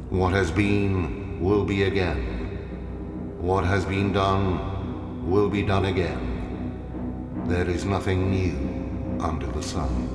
What has been will be again. What has been done will be done again. There is nothing new under the sun.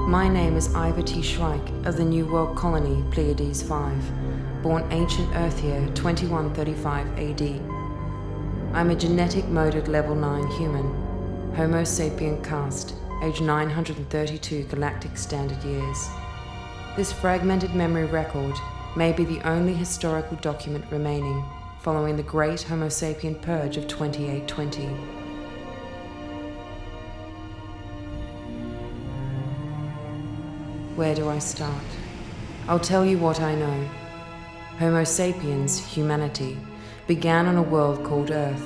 My name is Iva T. Shryyke of the New World Colony Pleiades 5, born ancient Earth year 2135 AD. I'm a genetic moded level 9 human, Homo sapien caste, age 932 galactic standard years. This fragmented memory record may be the only historical document remaining following the great Homo sapien purge of 2820. Where do I start? I'll tell you what I know. Homo sapiens, humanity, began on a world called Earth.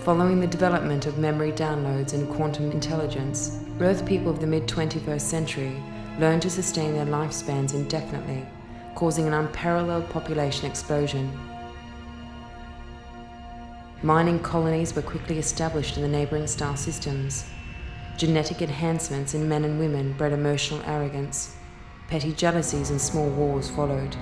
Following the development of memory downloads and quantum intelligence, Earth people of the mid-21st century learned to sustain their lifespans indefinitely, causing an unparalleled population explosion. Mining colonies were quickly established in the neighboring star systems. Genetic enhancements in men and women bred emotional arrogance. Petty jealousies and small wars followed.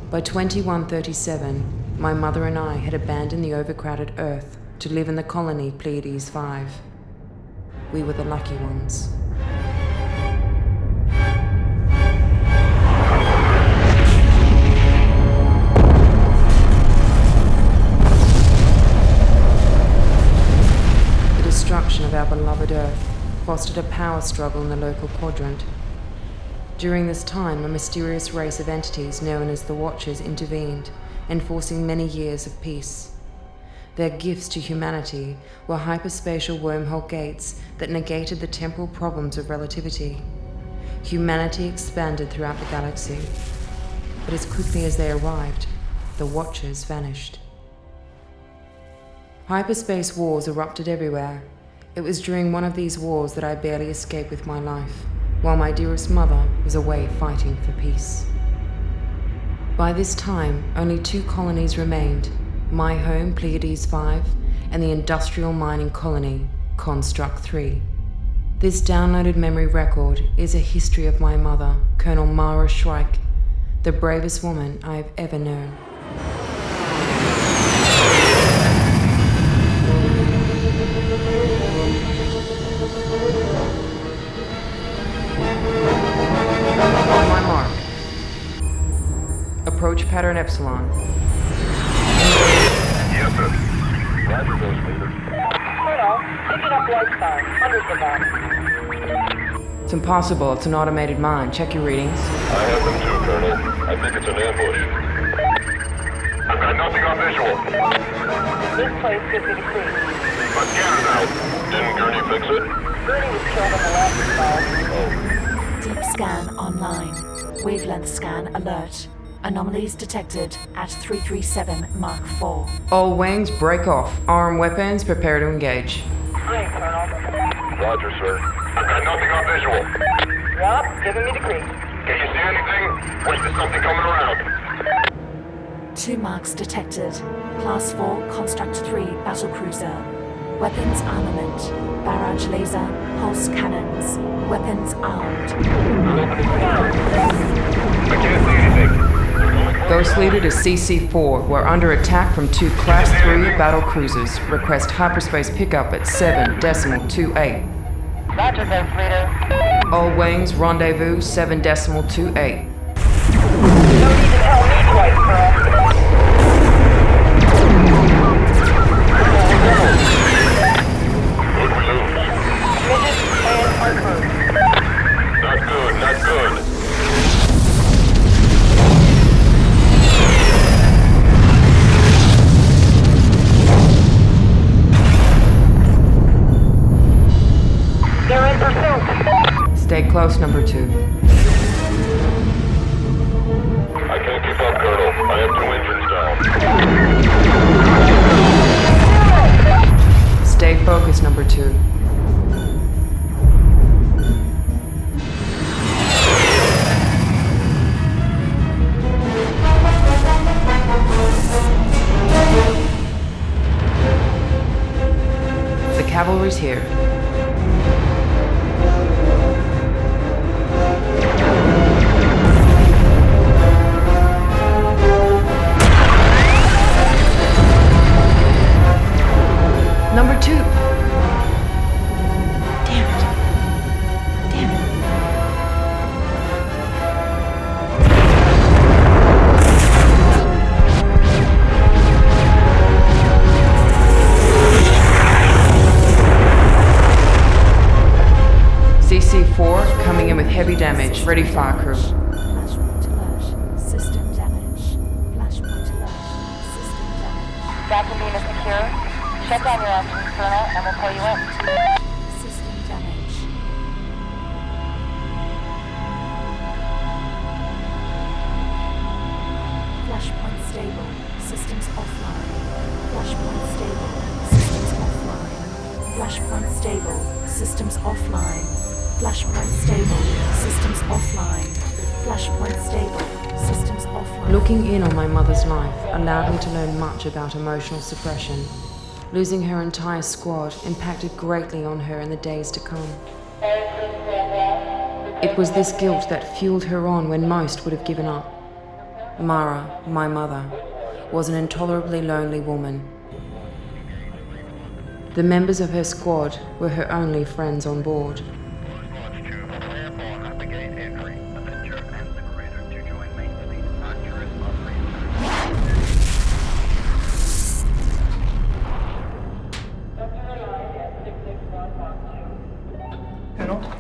By 2137, my mother and I had abandoned the overcrowded Earth to live in the colony Pleiades 5. We were the lucky ones. Destruction of our beloved Earth fostered a power struggle in the local quadrant. During this time, a mysterious race of entities known as the Watchers intervened, enforcing many years of peace. Their gifts to humanity were hyperspatial wormhole gates that negated the temporal problems of relativity. Humanity expanded throughout the galaxy, but as quickly as they arrived, the Watchers vanished. Hyperspace wars erupted everywhere. It was during one of these wars that I barely escaped with my life, while my dearest mother was away fighting for peace. By this time, only 2 colonies remained, my home, Pleiades 5, and the industrial mining colony, KONSTRUKT-3. This downloaded memory record is a history of my mother, Colonel Mara Shryyke, the bravest woman I have ever known. On my mark. Approach pattern Epsilon. Yes, sir. Roger, those leader. Colonel, picking up light signs, hundreds of them. It's impossible, it's an automated mine. Check your readings. I have them too, Colonel. I think it's an ambush. I've got nothing on visual. This place gives me the creep. But get it out. Didn't Gurney fix it? Gurney was killed in the last assault. Oh. scan online. Wavelength scan alert. Anomalies detected at 337 Mark 4. All wings, break off. Armed weapons, prepare to engage. Green, Colonel. Roger, sir. I've got nothing on visual. Yup, giving me the green. Can you see anything? Or is there something coming around? 2 marks detected. Class 4 Konstrukt-3 battlecruiser. Weapons armament. Barrage laser. Pulse cannons. Weapons armed. I can't see anything. Ghost leader to CC4. We're under attack from 2 Class 3 battle cruisers. Request hyperspace pickup at 7.28. Roger, Ghost Leader. All wings, rendezvous 7.28. No need to tell me twice, Colonel. Who'd we lose? Midget and our crew. Not good, not good. They're in pursuit. Stay close, number 2. I can't keep up, Colonel. I have 2 engines down. Stay focused, number 2. The cavalry's here. Number 2. Damn it. Damn it. CC4 coming in with heavy damage. Ready fire crew. Flashpoint alert. System damage. Flashpoint alert. System damage. Vacuum beam is secure. Shut down your engines, Colonel, and we'll pull you in. System damage. Flashpoint stable. Systems offline. Flashpoint stable. Systems offline. Flashpoint stable. Systems offline. Flashpoint stable. Systems offline. Flashpoint stable. Systems offline. Looking in on my mother's life allowed me to learn much about emotional suppression. Losing her entire squad impacted greatly on her in the days to come. It was this guilt that fueled her on when most would have given up. Mara, my mother, was an intolerably lonely woman. The members of her squad were her only friends on board.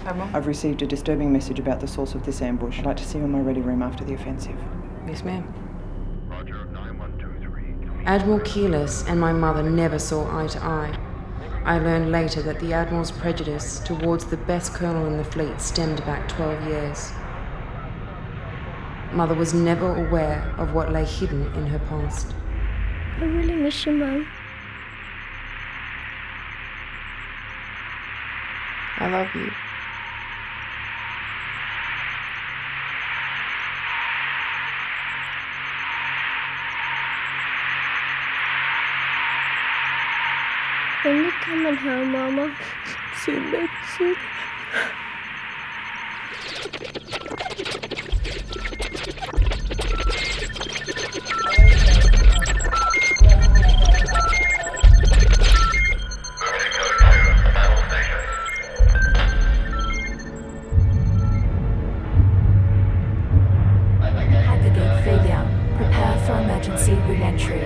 Admiral, I've received a disturbing message about the source of this ambush. I'd like to see you in my ready room after the offensive. Yes, ma'am. Roger, 9123. Admiral Keyless and my mother never saw eye to eye. I learned later that the Admiral's prejudice towards the best colonel in the fleet stemmed back 12 years. Mother was never aware of what lay hidden in her past. I really miss you, Mum. I love you. When you coming home, Mama? Soon, baby, soon. Aggregate failure. Prepare for emergency re-entry.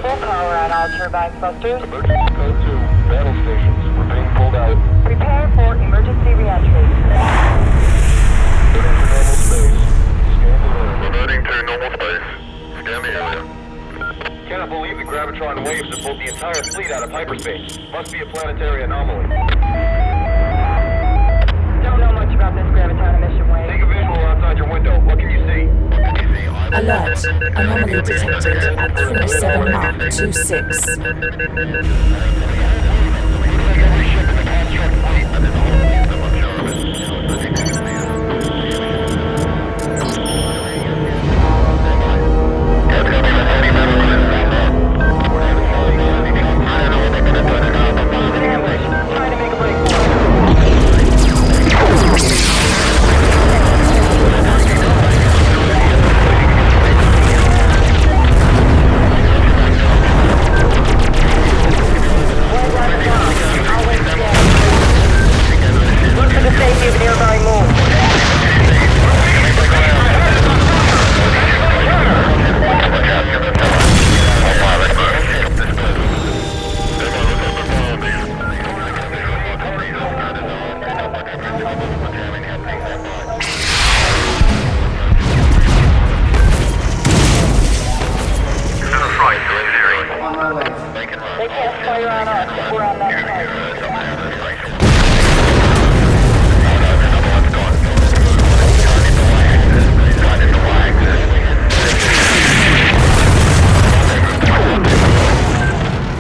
Full power on all turbine clusters. Emergency code 2. Battle stations. We're being pulled out. Prepare for emergency re-entry. Reverting to normal space. Scan the area. Cannot believe the gravitron waves that pulled the entire fleet out of hyperspace. Must be a planetary anomaly. Don't know much about this graviton emission wave. Take a visual outside your window. What can you see? Alert. Anomaly detected at 37 Mark 26. They can't fire on us if we're on that side.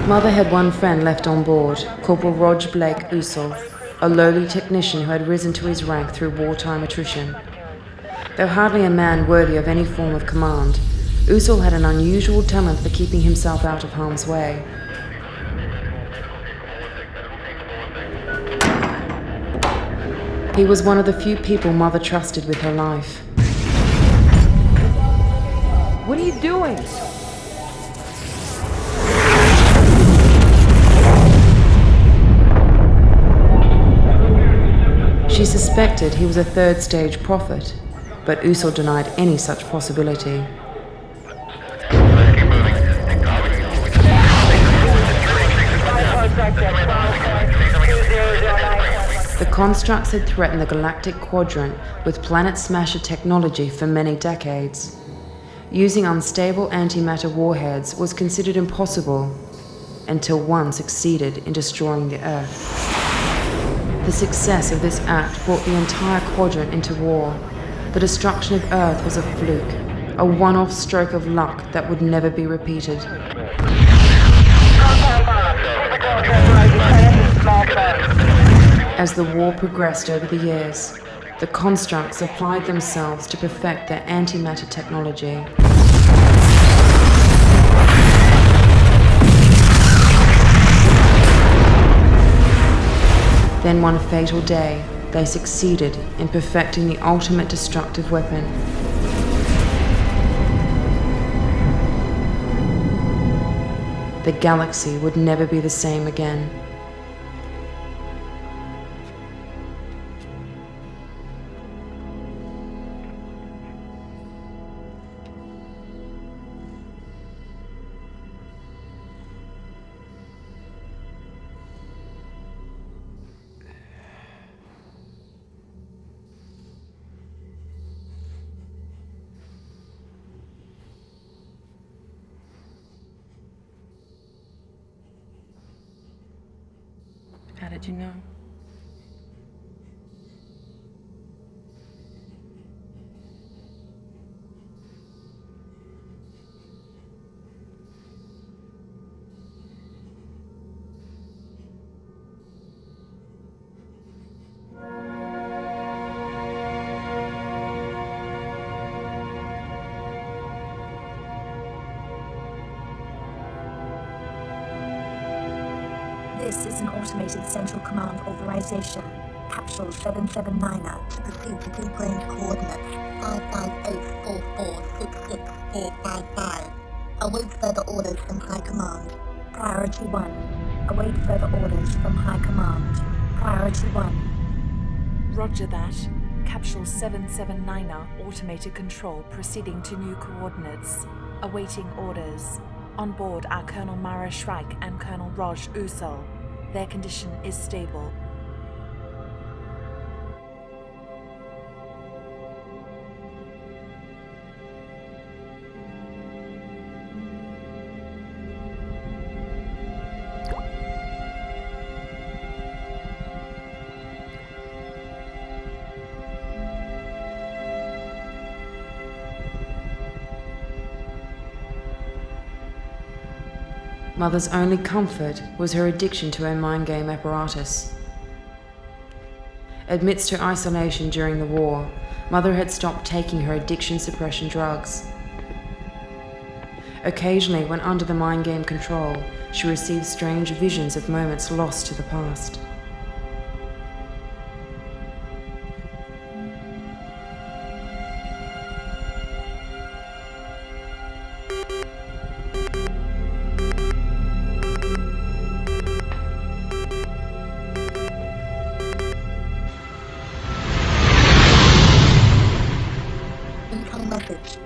Mother had one friend left on board, Corporal Roger Blake Usul, a lowly technician who had risen to his rank through wartime attrition. Though hardly a man worthy of any form of command, Usul had an unusual talent for keeping himself out of harm's way. He was one of the few people Mother trusted with her life. What are you doing? She suspected he was a third-stage prophet, but Usul denied any such possibility. The Konstrukts had threatened the galactic quadrant with planet smasher technology for many decades. Using unstable antimatter warheads was considered impossible until one succeeded in destroying the Earth. The success of this act brought the entire quadrant into war. The destruction of Earth was a fluke, a one-off stroke of luck that would never be repeated. As the war progressed over the years, the Konstrukts applied themselves to perfect their antimatter technology. Then one fatal day, they succeeded in perfecting the ultimate destructive weapon. The galaxy would never be the same again. How did you know? This is an automated central command authorization. Capsule 779er to proceed to pre-planned coordinates 55844664455. Await further orders from High Command. Priority 1. Await further orders from High Command. Priority 1. Roger that. Capsule 779er automated control proceeding to new coordinates. Awaiting orders. On board are Colonel Mara Shryyke and Colonel Roger Usul. Their condition is stable. Mother's only comfort was her addiction to her mind game apparatus. Amidst her isolation during the war, Mother had stopped taking her addiction suppression drugs. Occasionally, when under the mind game control, she received strange visions of moments lost to the past.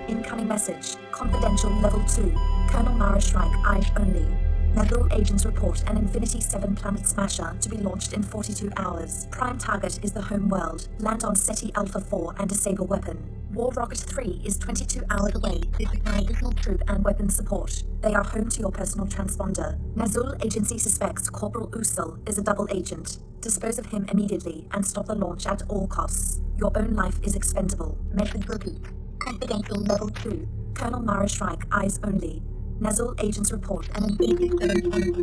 Incoming message. Confidential Level 2. Colonel Mara Shryyke, eyes only. Nephilim agents report an Infinity 7 planet smasher to be launched in 42 hours. Prime target is the home world. Land on SETI Alpha 4 and disable weapon. War Rocket 3 is 22 hours away to supply additional troop and weapon support. They are home to your personal transponder. Nazul agency suspects Corporal Usul is a double agent. Dispose of him immediately and stop the launch at all costs. Your own life is expendable. Message repeat. Confidential Level 2. Colonel Mara Shryyke, eyes only. Nazul agents report an Infinity 7 planet.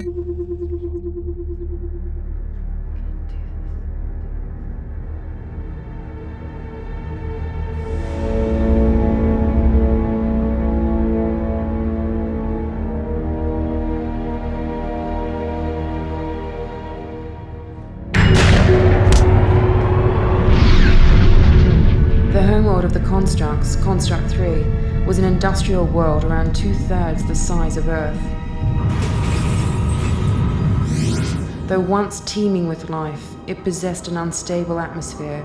The homeworld of the Konstrukts, Konstrukt-3, was an industrial world around 2/3 the size of Earth. Though once teeming with life, it possessed an unstable atmosphere.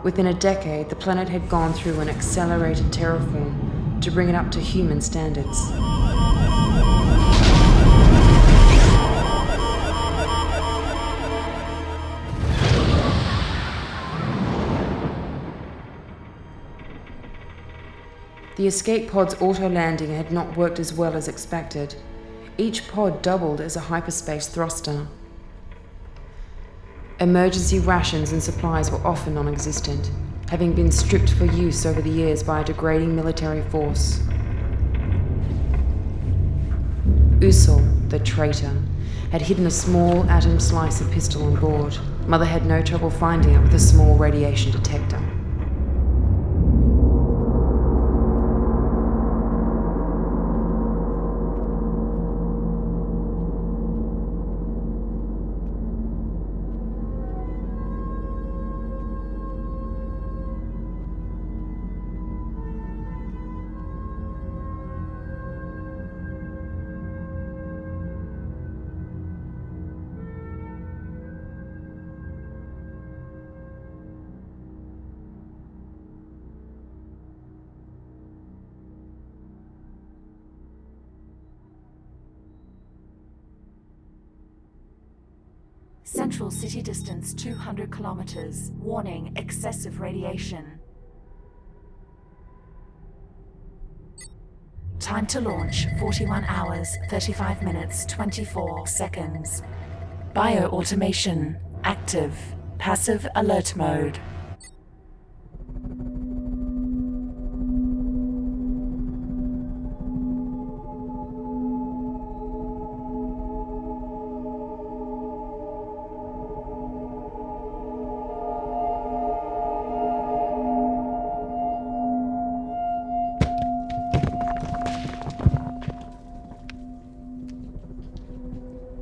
Within a decade, the planet had gone through an accelerated terraform to bring it up to human standards. The escape pod's auto-landing had not worked as well as expected. Each pod doubled as a hyperspace thruster. Emergency rations and supplies were often non-existent, having been stripped for use over the years by a degrading military force. Usul, the traitor, had hidden a small atom slicer pistol on board. Mother had no trouble finding it with a small radiation detector. Central city distance 200 kilometers. Warning, excessive radiation. Time to launch, 41 hours, 35 minutes, 24 seconds. Bio-automation, active. Passive alert mode.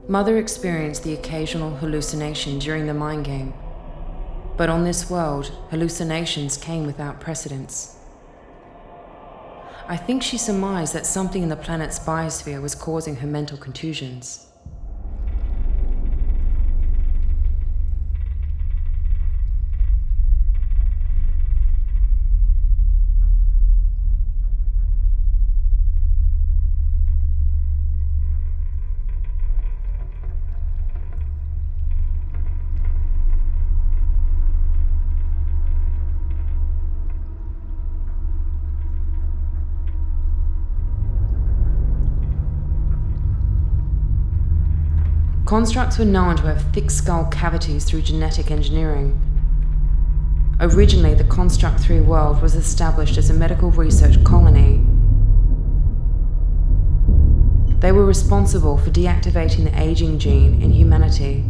Mother experienced the occasional hallucination during the mind game. But on this world, hallucinations came without precedence. I think she surmised that something in the planet's biosphere was causing her mental contusions. Konstrukts were known to have thick skull cavities through genetic engineering. Originally, the Konstrukt-3 world was established as a medical research colony. They were responsible for deactivating the aging gene in humanity,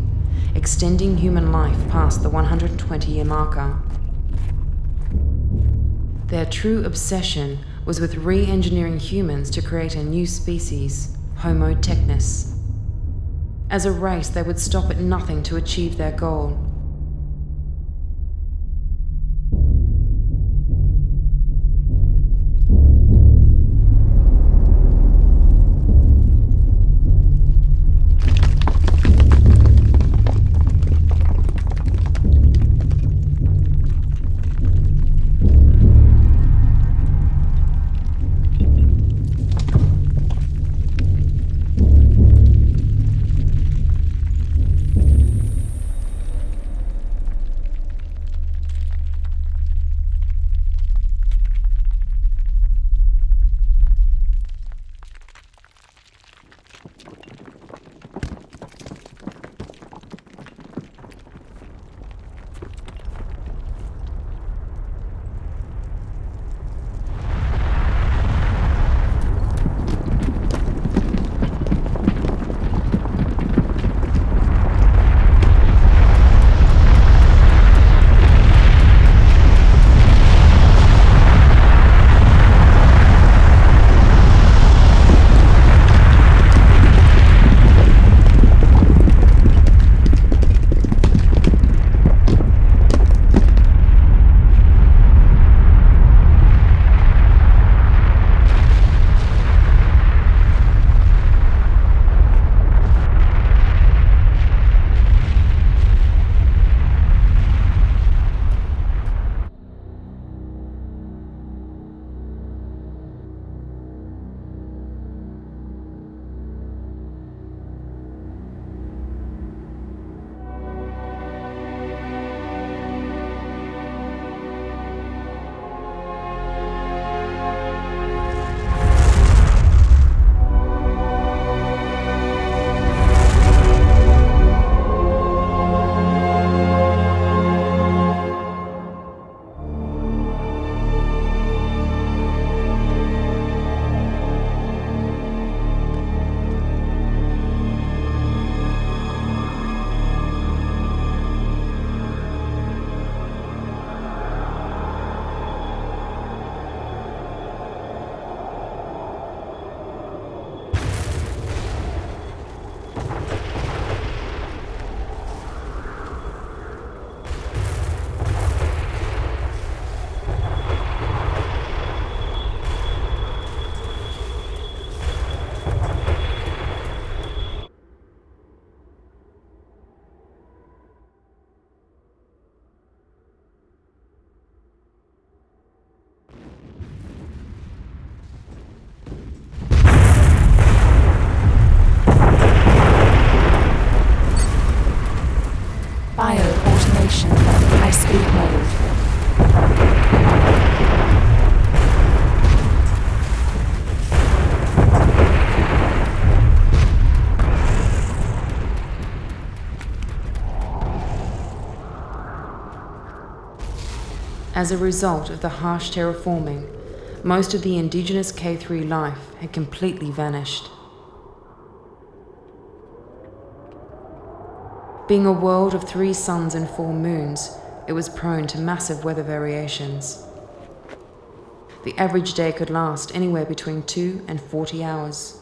extending human life past the 120-year marker. Their true obsession was with re-engineering humans to create a new species, Homo technis. As a race, they would stop at nothing to achieve their goal. Bio-automation, high-speed mode. As a result of the harsh terraforming, most of the indigenous K3 life had completely vanished. Being a world of 3 suns and 4 moons, it was prone to massive weather variations. The average day could last anywhere between 2 and 40 hours.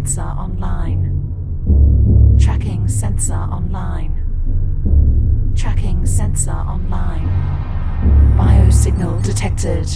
sensor online. Tracking sensor online. Tracking sensor online. Biosignal detected.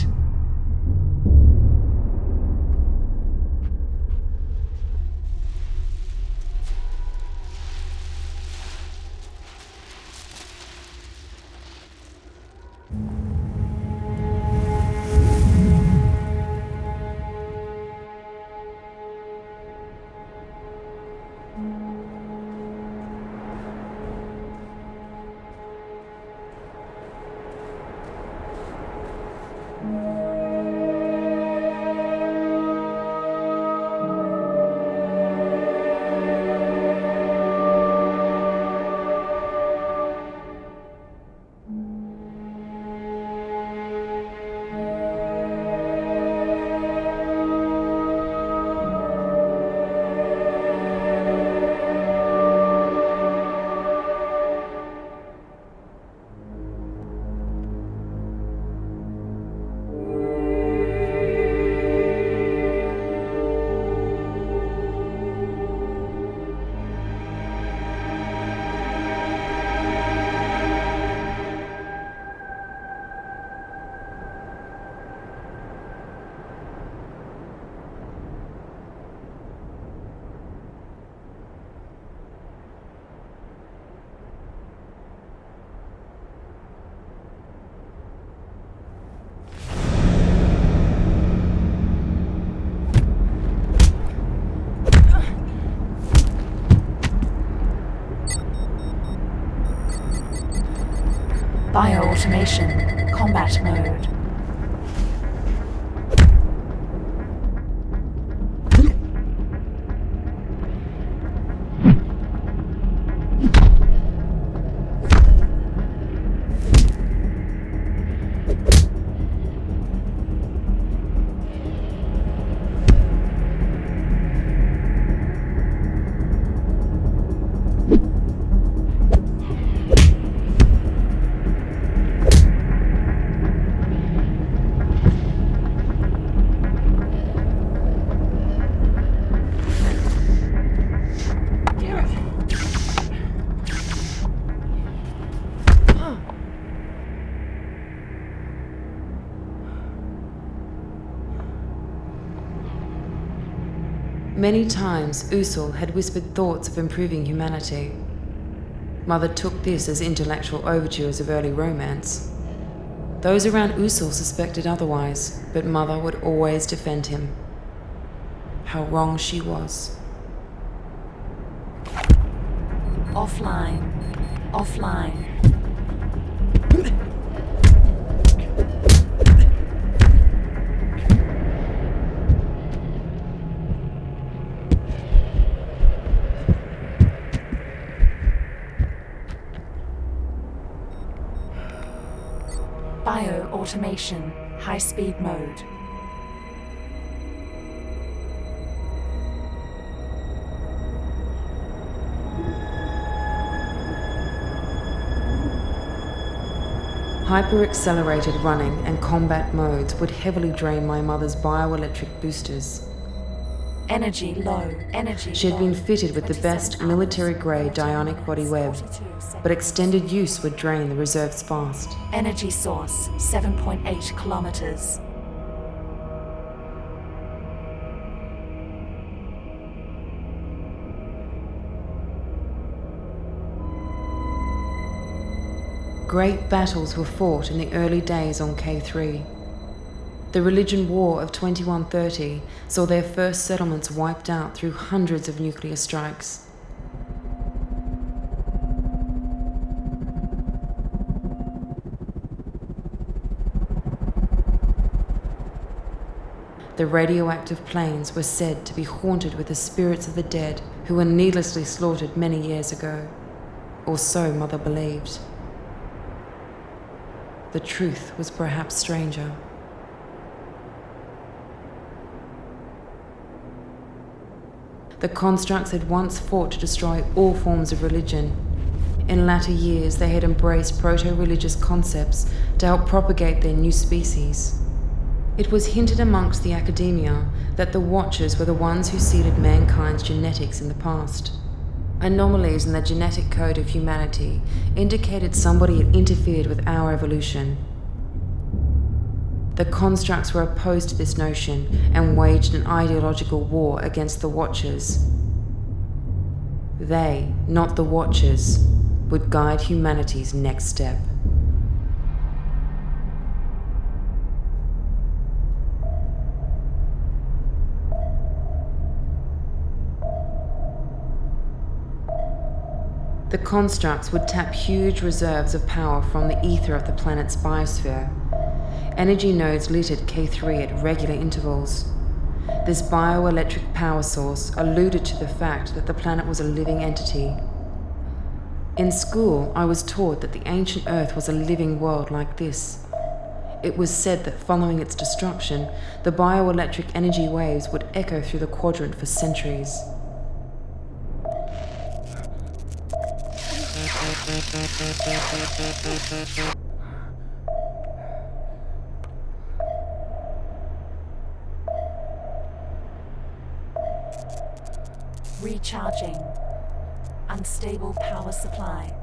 Bio-automation, combat mode. Many times, Usul had whispered thoughts of improving humanity. Mother took this as intellectual overtures of early romance. Those around Usul suspected otherwise, but Mother would always defend him. How wrong she was. Offline. Offline. Bio-automation, high-speed mode. Hyper-accelerated running and combat modes would heavily drain my mother's bioelectric boosters. Energy low. Energy She had been fitted with the best military-grade ionic body web, but extended use would drain the reserves fast. Energy source, 7.8 kilometers. Great battles were fought in the early days on K3. The religion war of 2130 saw their first settlements wiped out through hundreds of nuclear strikes. The radioactive plains were said to be haunted with the spirits of the dead who were needlessly slaughtered many years ago. Or so Mother believed. The truth was perhaps stranger. The Konstrukts had once fought to destroy all forms of religion. In latter years, they had embraced proto-religious concepts to help propagate their new species. It was hinted amongst the academia that the Watchers were the ones who seeded mankind's genetics in the past. Anomalies in the genetic code of humanity indicated somebody had interfered with our evolution. The Konstrukts were opposed to this notion and waged an ideological war against the Watchers. They, not the Watchers, would guide humanity's next step. The Konstrukts would tap huge reserves of power from the ether of the planet's biosphere. Energy nodes lit at K3 at regular intervals. This bioelectric power source alluded to the fact that the planet was a living entity. In school, I was taught that the ancient Earth was a living world like this. It was said that following its destruction, the bioelectric energy waves would echo through the quadrant for centuries. Recharging. Unstable power supply.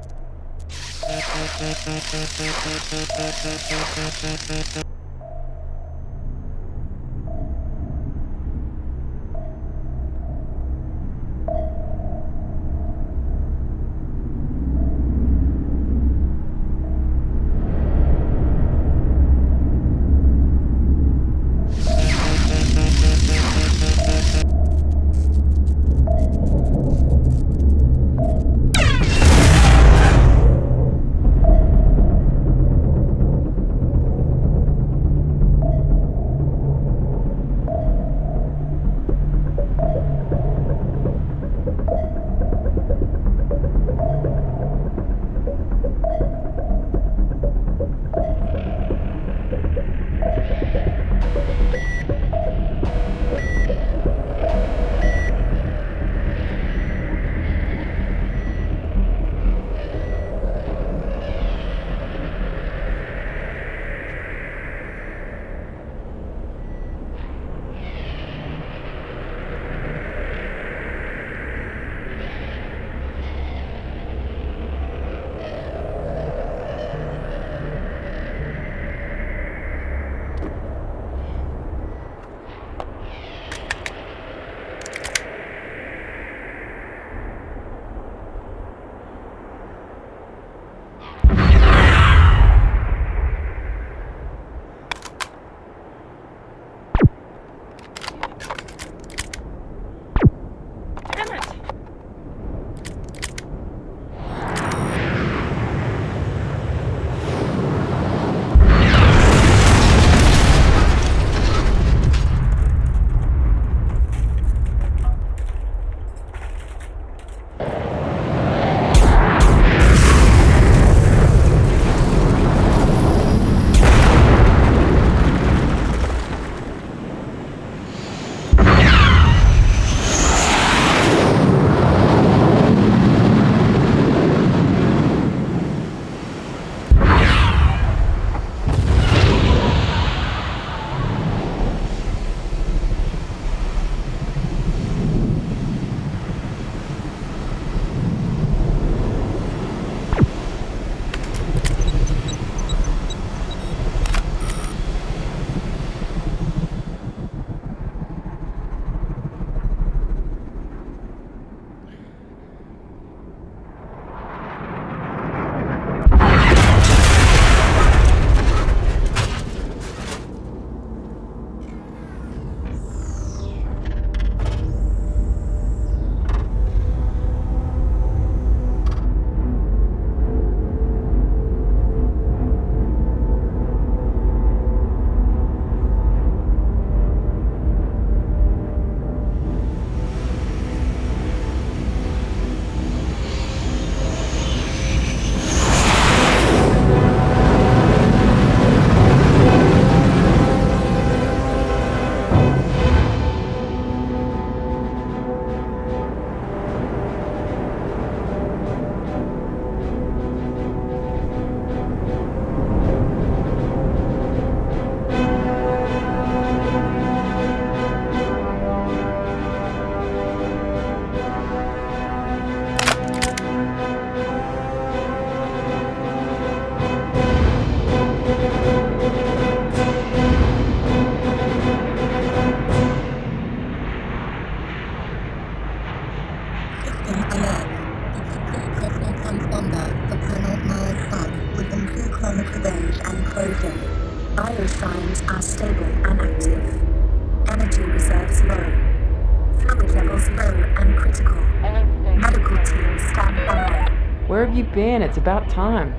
Where have you been? It's about time.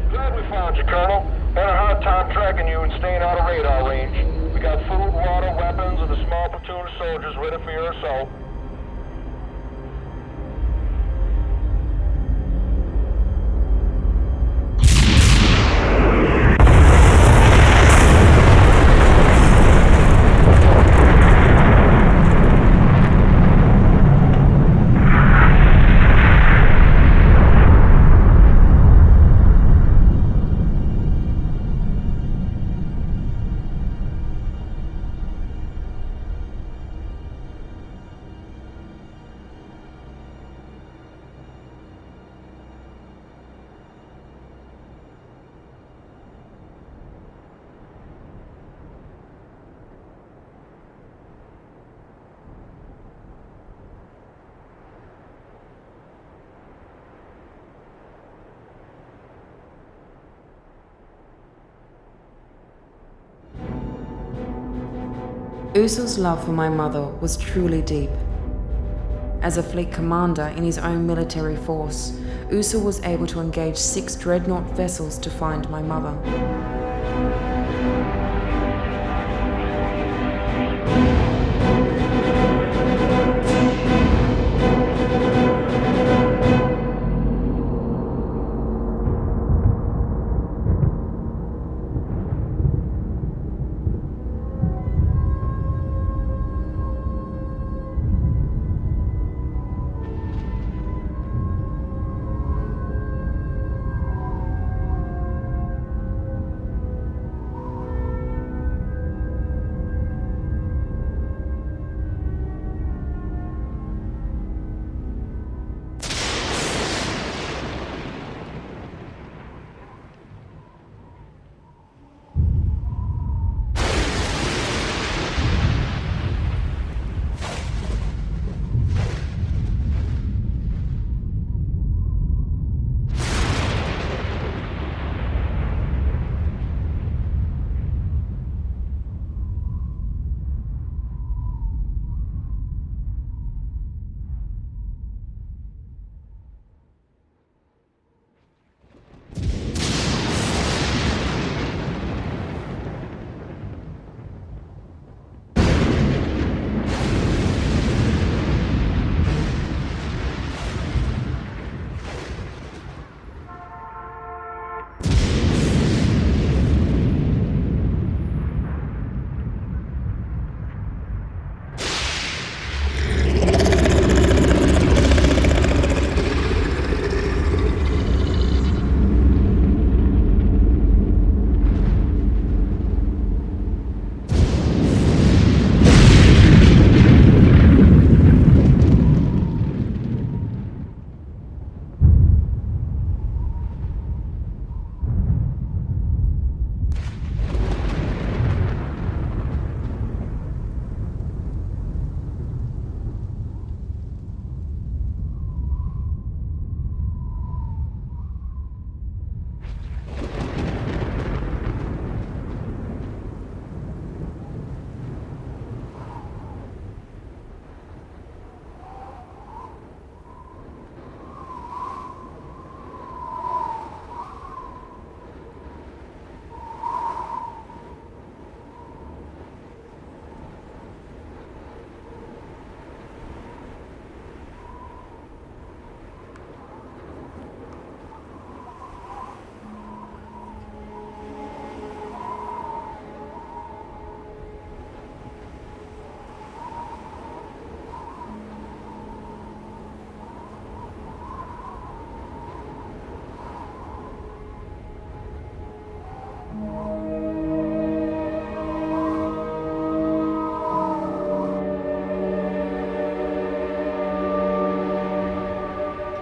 Glad we found you, Colonel. Had a hard time tracking you and staying out of radar range. We got food, water, weapons, and a small platoon of soldiers ready for your assault. Usul's love for my mother was truly deep. As a fleet commander in his own military force, Usul was able to engage 6 dreadnought vessels to find my mother.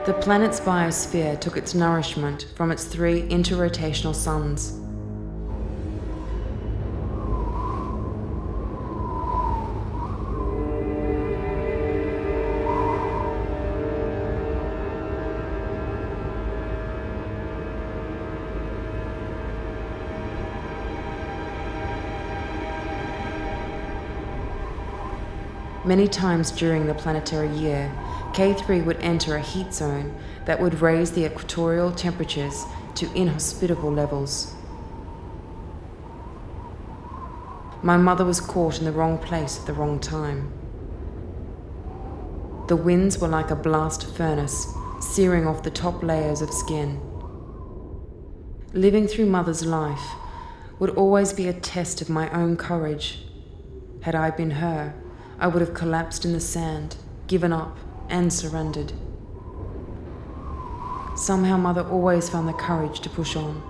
The planet's biosphere took its nourishment from its 3 interrotational suns. Many times during the planetary year, K3 would enter a heat zone that would raise the equatorial temperatures to inhospitable levels. My mother was caught in the wrong place at the wrong time. The winds were like a blast furnace, searing off the top layers of skin. Living through Mother's life would always be a test of my own courage. Had I been her, I would have collapsed in the sand, given up, and surrendered. Somehow Mother always found the courage to push on.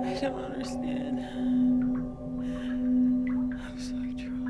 I don't understand. I'm so trying.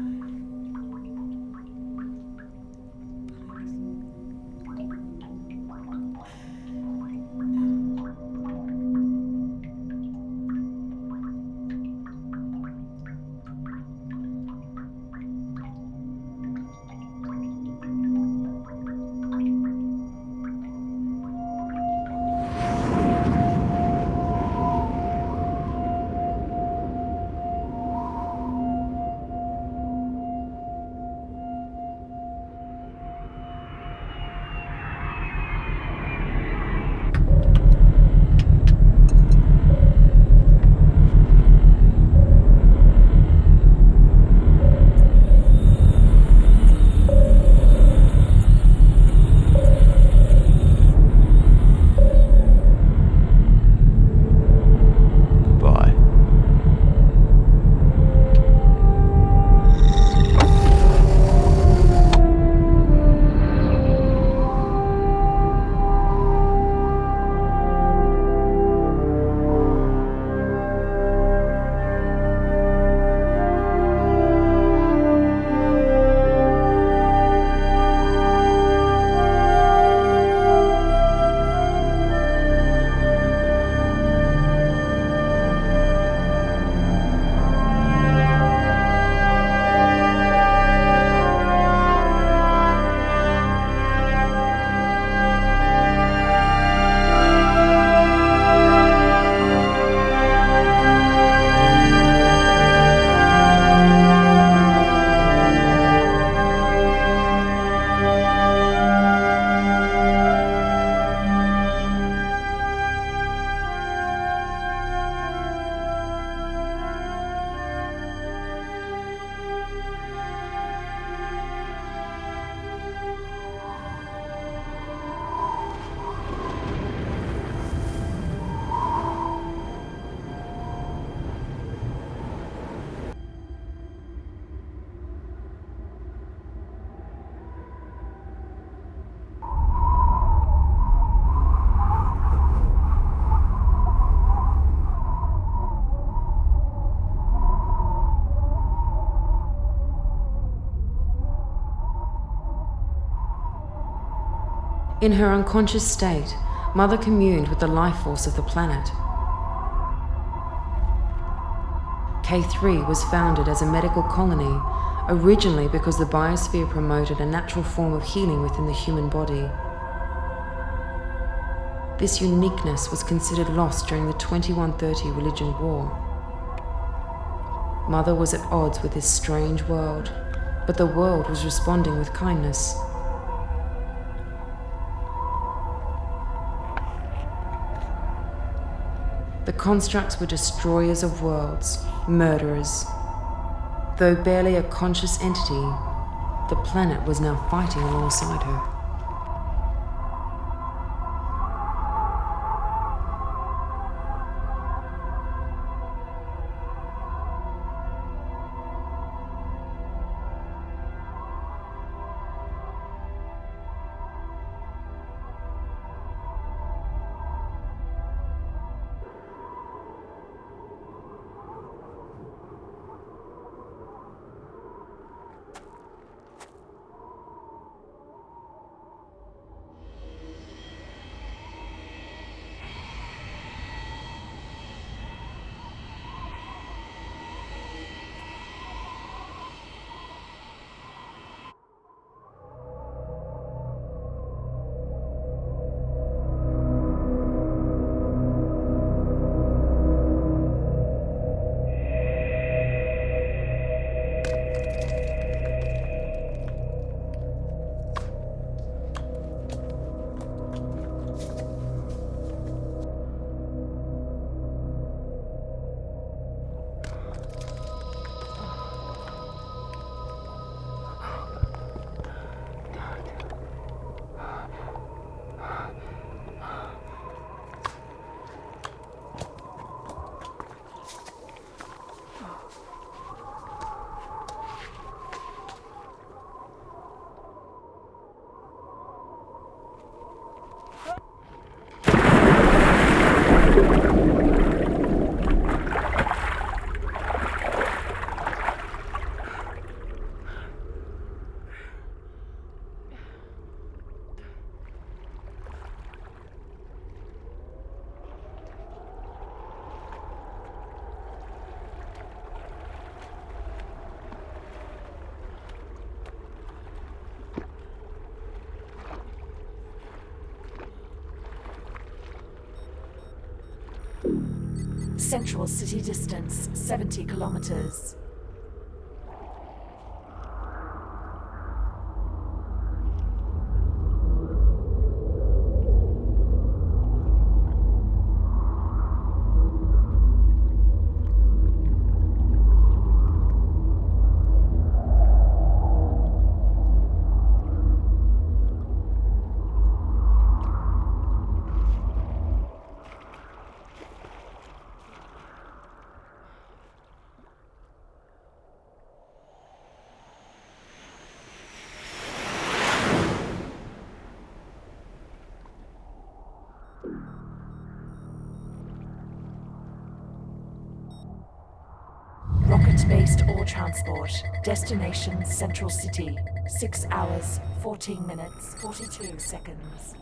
In her unconscious state, Mother communed with the life force of the planet. K3 was founded as a medical colony, originally because the biosphere promoted a natural form of healing within the human body. This uniqueness was considered lost during the 2130 religion war. Mother was at odds with this strange world, but the world was responding with kindness. The Konstrukts were destroyers of worlds, murderers. Though barely a conscious entity, the planet was now fighting alongside her. Central city distance, 70 kilometers. Rocket-based ore transport. Destination Central City. 6 hours, 14 minutes, 42 seconds.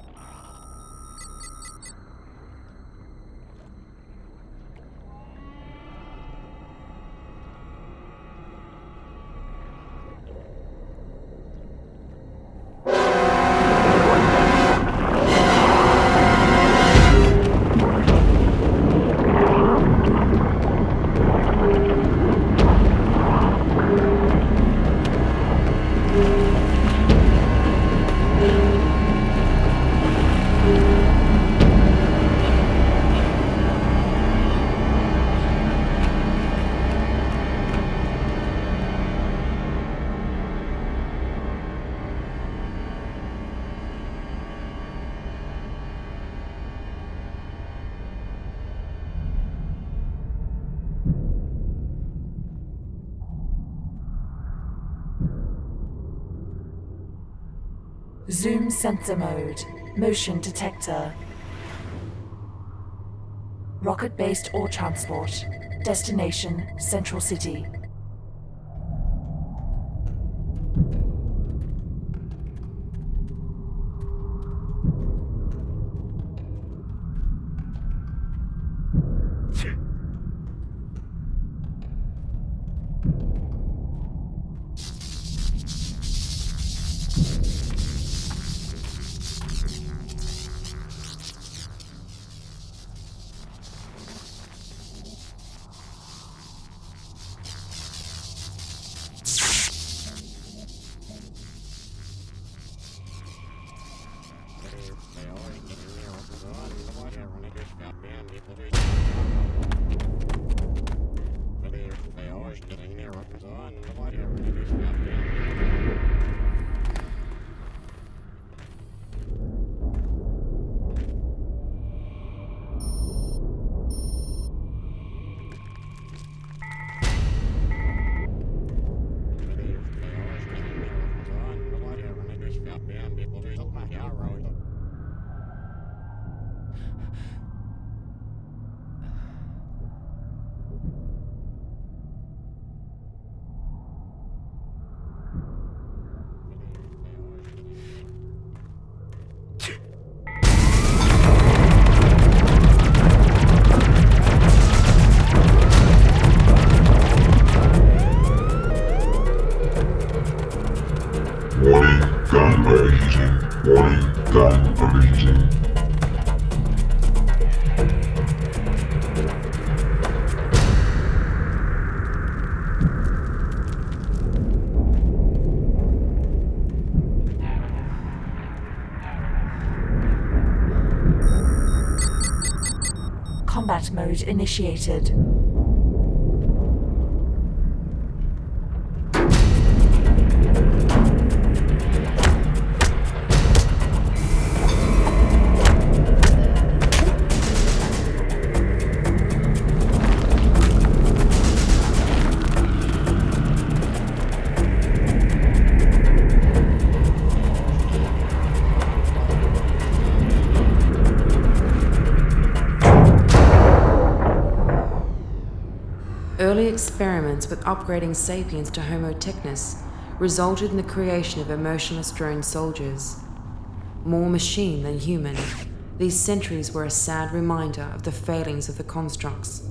Zoom sensor mode. Motion detector. Rocket-based ore transport. Destination Central City. Combat mode initiated. Early experiments with upgrading sapiens to Homo technis resulted in the creation of emotionless drone soldiers. More machine than human, these sentries were a sad reminder of the failings of the Konstrukts.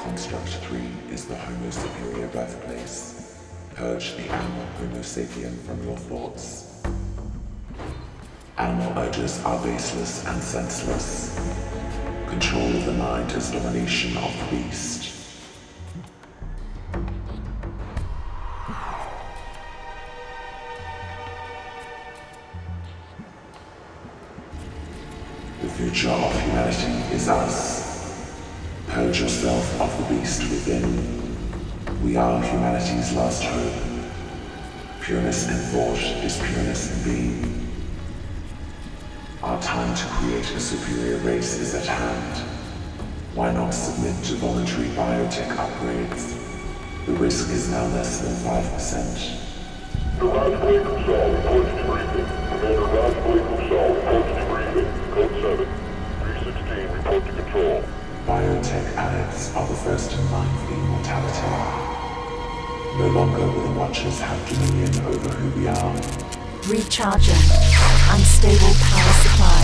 Konstrukt-3 is the Homo superior birthplace. Purge the animal Homo sapien from your thoughts. Animal urges are baseless and senseless. Control of the mind is domination of the beast. The future of humanity is us. Purge yourself of the beast within. We are humanity's last hope. Pureness in thought is pureness in being. Our time to create a superior race is at hand. Why not submit to voluntary biotech upgrades? The risk is now less than 5%. Roswell Control reports debriefing. Commander Roswell Control reports debriefing. Code 7. 316 report to control. Biotech addicts are the first in line for immortality. No longer will the Watchers have dominion over who we are. Recharging. Unstable power supply.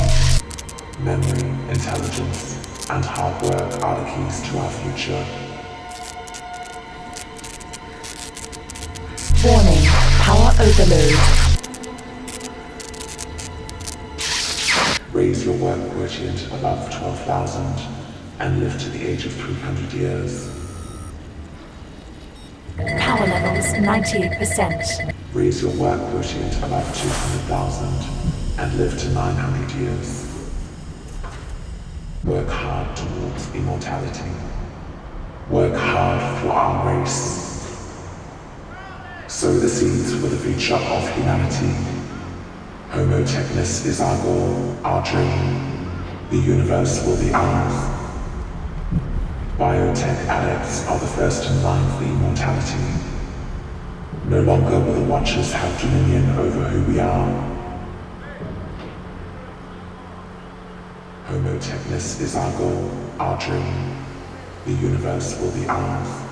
Memory, intelligence, and hard work are the keys to our future. Warning. Power overload. Raise your work quotient above 12,000 and live to the age of 300 years. Power levels 98%. Raise your work quotient above 200,000 and live to 900 years. Work hard towards immortality. Work hard for our race. Sow the seeds for the future of humanity. Homo Technis is our goal, our dream. The universe will be ours. Biotech adepts are the first in line for immortality. No longer will the Watchers have dominion over who we are. Homo Technis is our goal, our dream. The universe will be ours.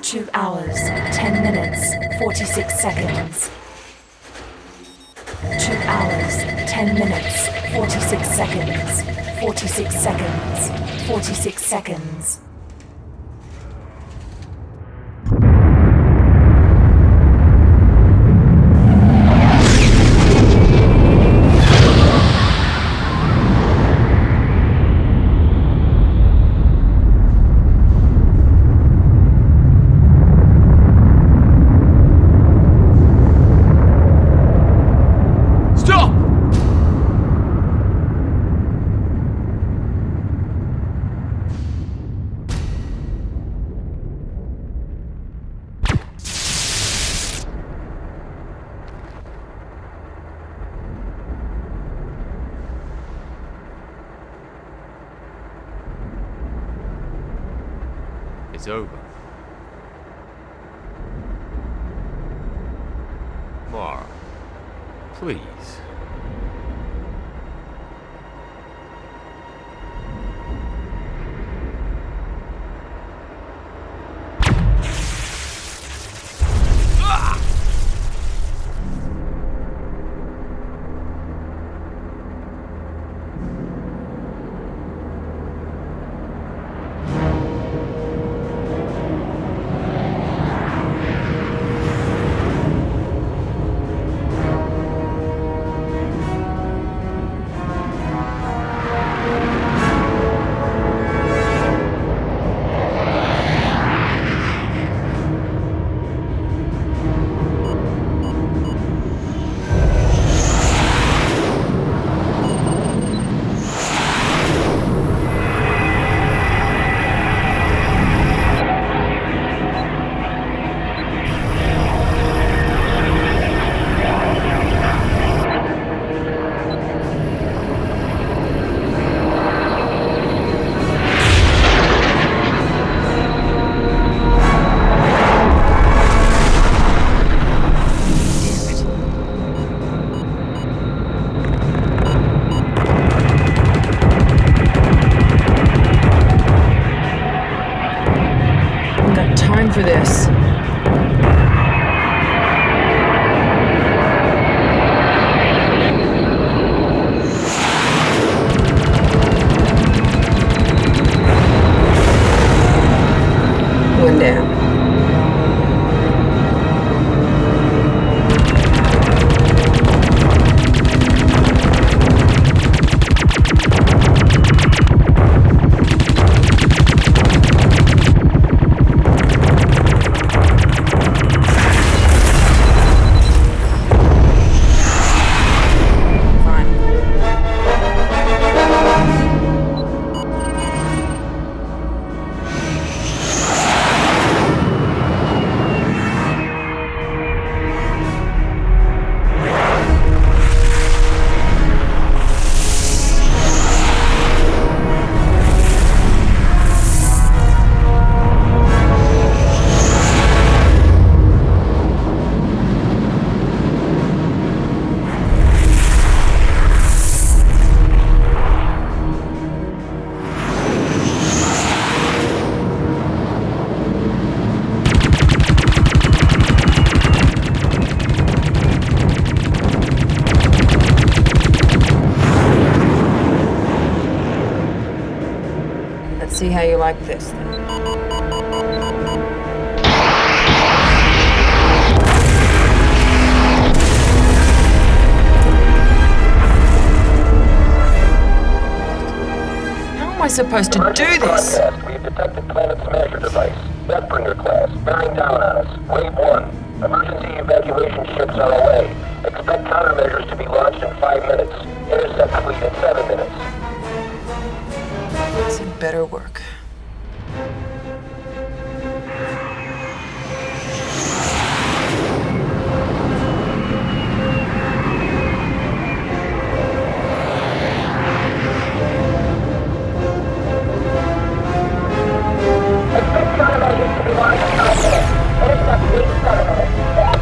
Two hours, 10 minutes, 46 seconds. 2 hours, 10 minutes, 46 seconds. 46 seconds. 46 seconds. It's over. Mara, please. For this. One down. See how you like this, then. How am I supposed to do this? We've detected Planet Smasher device. Deathbringer class. Bearing down on us. Wave 1. Emergency evacuation ships are away. Expect countermeasures to be launched in 5 minutes. Intercept fleet in 7 minutes. This had better work.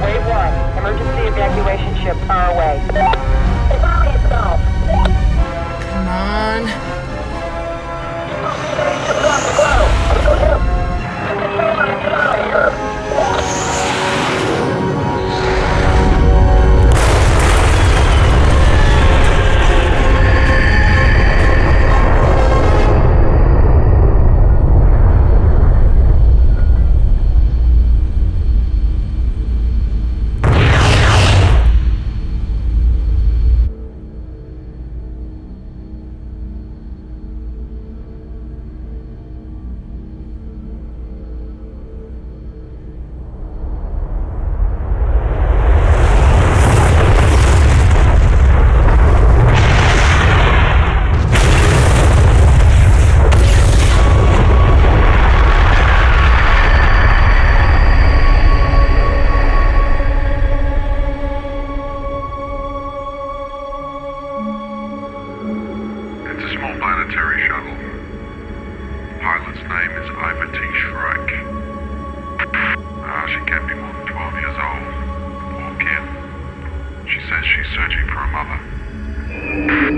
Wave 1. Emergency evacuation ships are away. Come on. Pilot's name is Iva T. Shryyke. She can't be more than 12 years old. Poor kid. She says she's searching for a mother.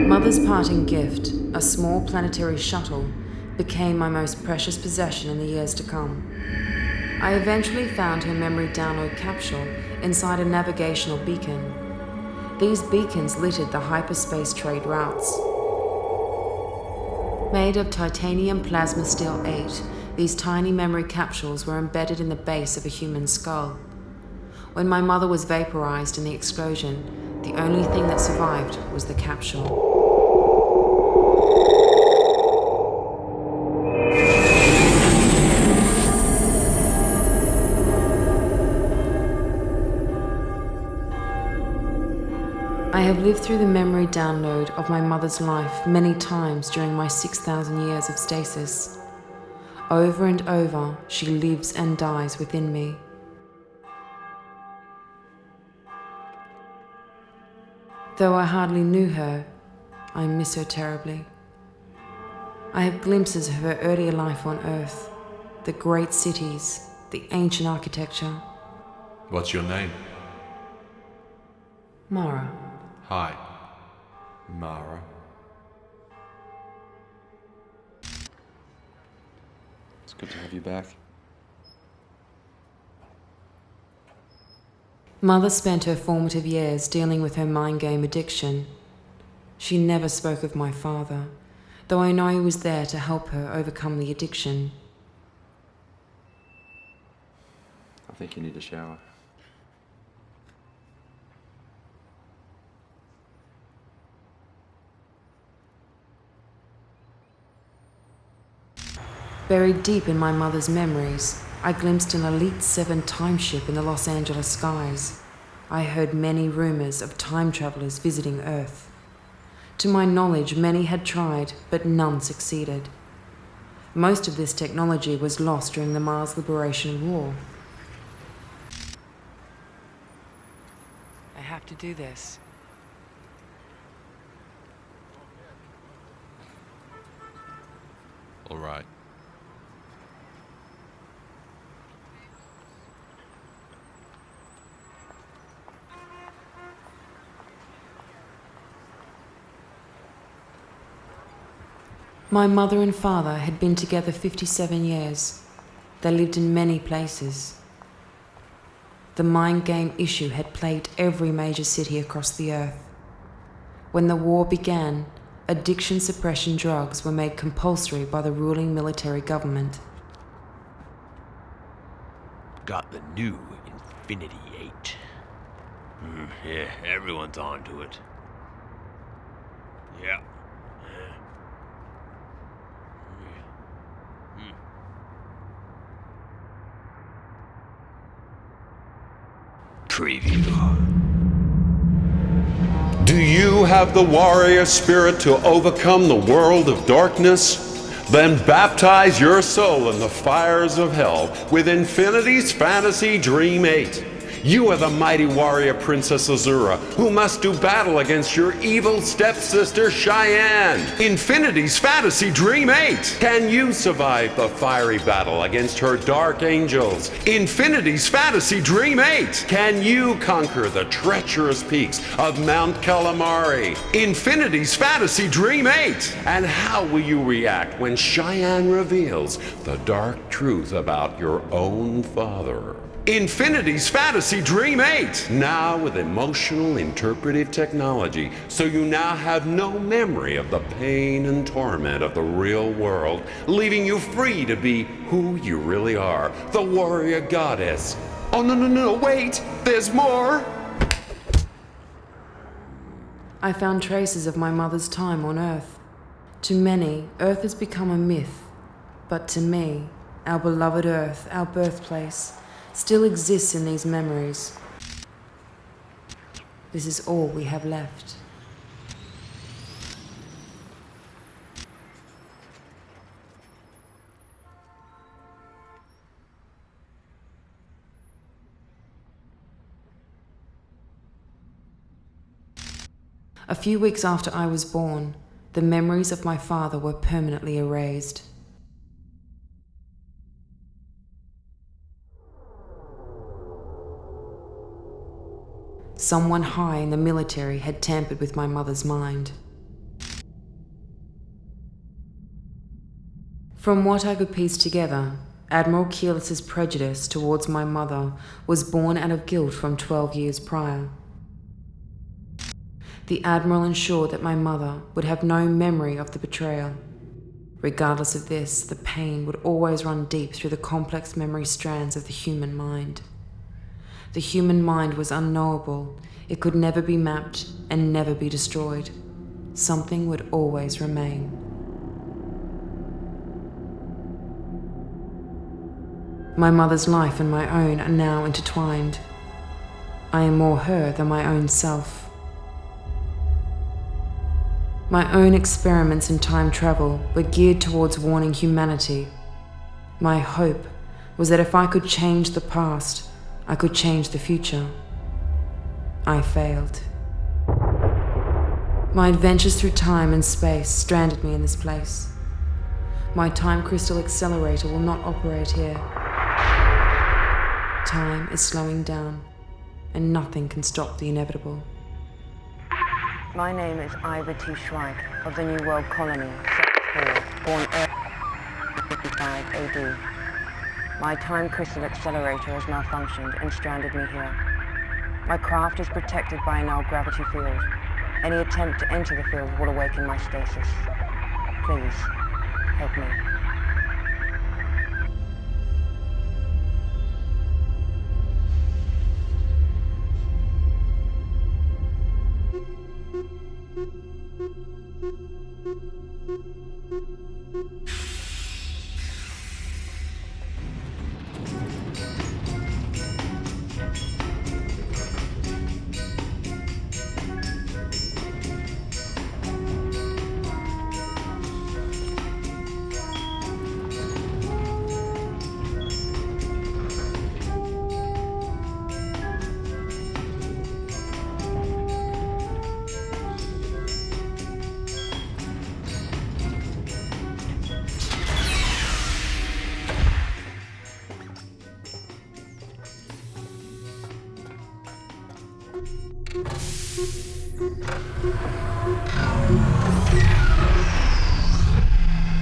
Mother's parting gift, a small planetary shuttle, became my most precious possession in the years to come. I eventually found her memory download capsule inside a navigational beacon. These beacons littered the hyperspace trade routes. Made of titanium plasma steel 8, these tiny memory capsules were embedded in the base of a human skull. When my mother was vaporized in the explosion, the only thing that survived was the capsule. I have lived through the memory download of my mother's life many times during my 6,000 years of stasis. Over and over, she lives and dies within me. Though I hardly knew her, I miss her terribly. I have glimpses of her earlier life on Earth, the great cities, the ancient architecture. What's your name? Mara. Hi, Mara. It's good to have you back. Mother spent her formative years dealing with her mind game addiction. She never spoke of my father, though I know he was there to help her overcome the addiction. I think you need a shower. Buried deep in my mother's memories, I glimpsed an Elite 7 timeship in the Los Angeles skies. I heard many rumors of time travelers visiting Earth. To my knowledge, many had tried, but none succeeded. Most of this technology was lost during the Mars Liberation War. I have to do this. All right. My mother and father had been together 57 years. They lived in many places. The mind game issue had plagued every major city across the Earth. When the war began, addiction suppression drugs were made compulsory by the ruling military government. Got the new Infinity 8. Yeah, everyone's onto it. Yeah. Preview. Do you have the warrior spirit to overcome the world of darkness? Then baptize your soul in the fires of hell with Infinity's Fantasy Dream 8. You are the mighty warrior Princess Azura, who must do battle against your evil stepsister Cheyenne. Infinity's Fantasy Dream 8. Can you survive the fiery battle against her dark angels? Infinity's Fantasy Dream 8. Can you conquer the treacherous peaks of Mount Calamari? Infinity's Fantasy Dream 8. And how will you react when Cheyenne reveals the dark truth about your own father? Infinity's Fantasy Dream 8, now with emotional interpretive technology, so you now have no memory of the pain and torment of the real world, leaving you free to be who you really are, the warrior goddess. Oh, no, wait, there's more! I found traces of my mother's time on Earth. To many, Earth has become a myth, but to me, our beloved Earth, our birthplace, still exists in these memories. This is all we have left. A few weeks after I was born, the memories of my father were permanently erased. Someone high in the military had tampered with my mother's mind. From what I could piece together, Admiral Keyless's prejudice towards my mother was born out of guilt from 12 years prior. The Admiral ensured that my mother would have no memory of the betrayal. Regardless of this, the pain would always run deep through the complex memory strands of the human mind. The human mind was unknowable. It could never be mapped and never be destroyed. Something would always remain. My mother's life and my own are now intertwined. I am more her than my own self. My own experiments in time travel were geared towards warning humanity. My hope was that if I could change the past, I could change the future. I failed. My adventures through time and space stranded me in this place. My time crystal accelerator will not operate here. Time is slowing down, and nothing can stop the inevitable. My name is Iva T. Shryyke of the New World Colony, Sex 4, born Earth 55 AD. My time crystal accelerator has malfunctioned and stranded me here. My craft is protected by a null gravity field. Any attempt to enter the field will awaken my stasis. Please, help me.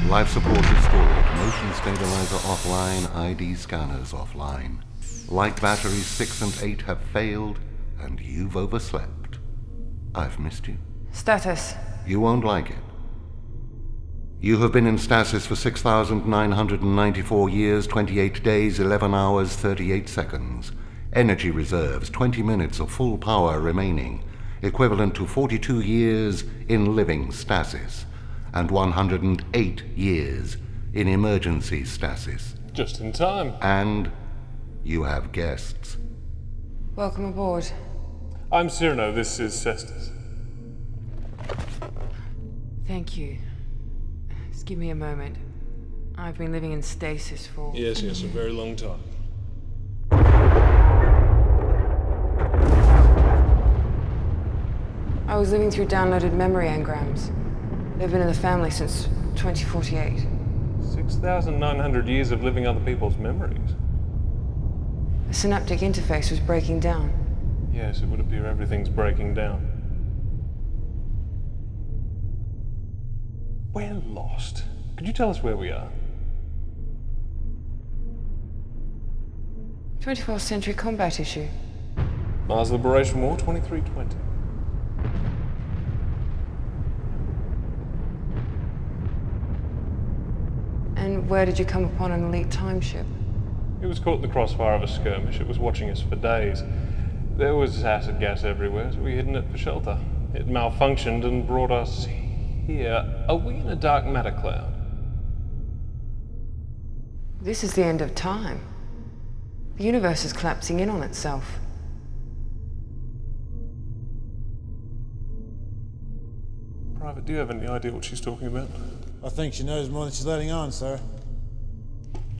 Life support restored, motion stabilizer offline, ID scanners offline. Light batteries 6 and 8 have failed, and you've overslept. I've missed you. Status. You won't like it. You have been in stasis for 6,994 years, 28 days, 11 hours, 38 seconds. Energy reserves, 20 minutes of full power remaining, equivalent to 42 years in living stasis, and 108 years in emergency stasis. Just in time. And you have guests. Welcome aboard. I'm Cyrano, this is Cestus. Thank you. Just give me a moment. I've been living in stasis for... Yes, a very long time. I was living through downloaded memory engrams. They've been in the family since 2048. 6,900 years of living other people's memories. The synaptic interface was breaking down. Yes, it would appear everything's breaking down. We're lost. Could you tell us where we are? 24th century combat issue. Mars Liberation War 2320. And where did you come upon an elite time ship? It was caught in the crossfire of a skirmish. It was watching us for days. There was acid gas everywhere, so we hid in it for shelter. It malfunctioned and brought us here. Are we in a dark matter cloud? This is the end of time. The universe is collapsing in on itself. Private, do you have any idea what she's talking about? I think she knows more than she's letting on, sir.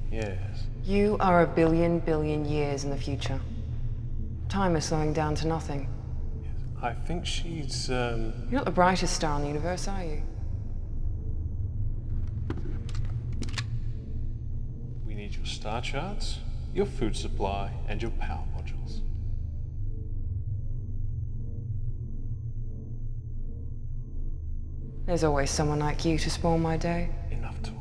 Yes. You are a billion years in the future. Time is slowing down to nothing. Yes. I think she's, You're not the brightest star in the universe, are you? We need your star charts, your food supply, and your power modules. There's always someone like you to spoil my day. Enough talk.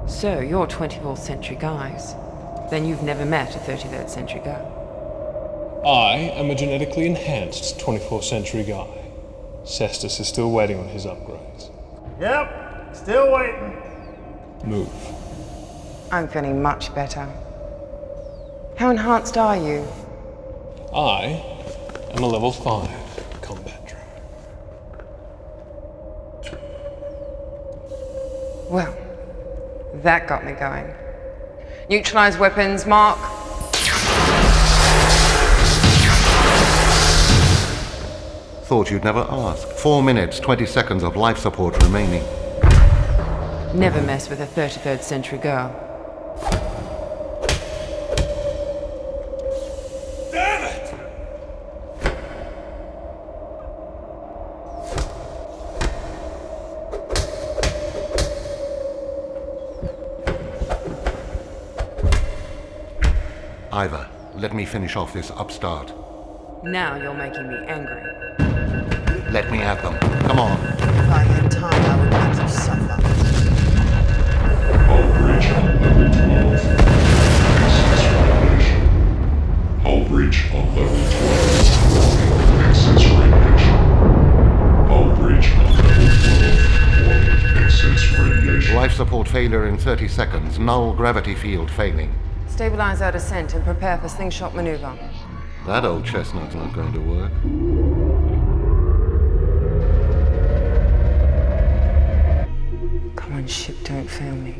So, you're 24th century guys. Then you've never met a 33rd century guy. I am a genetically enhanced 24th century guy. Cestus is still waiting on his upgrades. Yep, still waiting. Move. I'm feeling much better. How enhanced are you? I am a level 5 combat droid. Well, that got me going. Neutralize weapons, mark. Thought you'd never ask. 4 minutes, 20 seconds of life support remaining. Never mess with a 33rd century girl. Damn it! Iva, let me finish off this upstart. Now you're making me angry. Let me at them. Come on. If I had time, I would make you suffer. Hull breach on level 12. Access radiation. Hull breach on level 12. Access radiation. Hull breach on level 12. Access radiation. Life support failure in 30 seconds. Null gravity field failing. Stabilize our descent and prepare for slingshot maneuver. That old chestnut's not going to work. Come on, ship, don't fail me.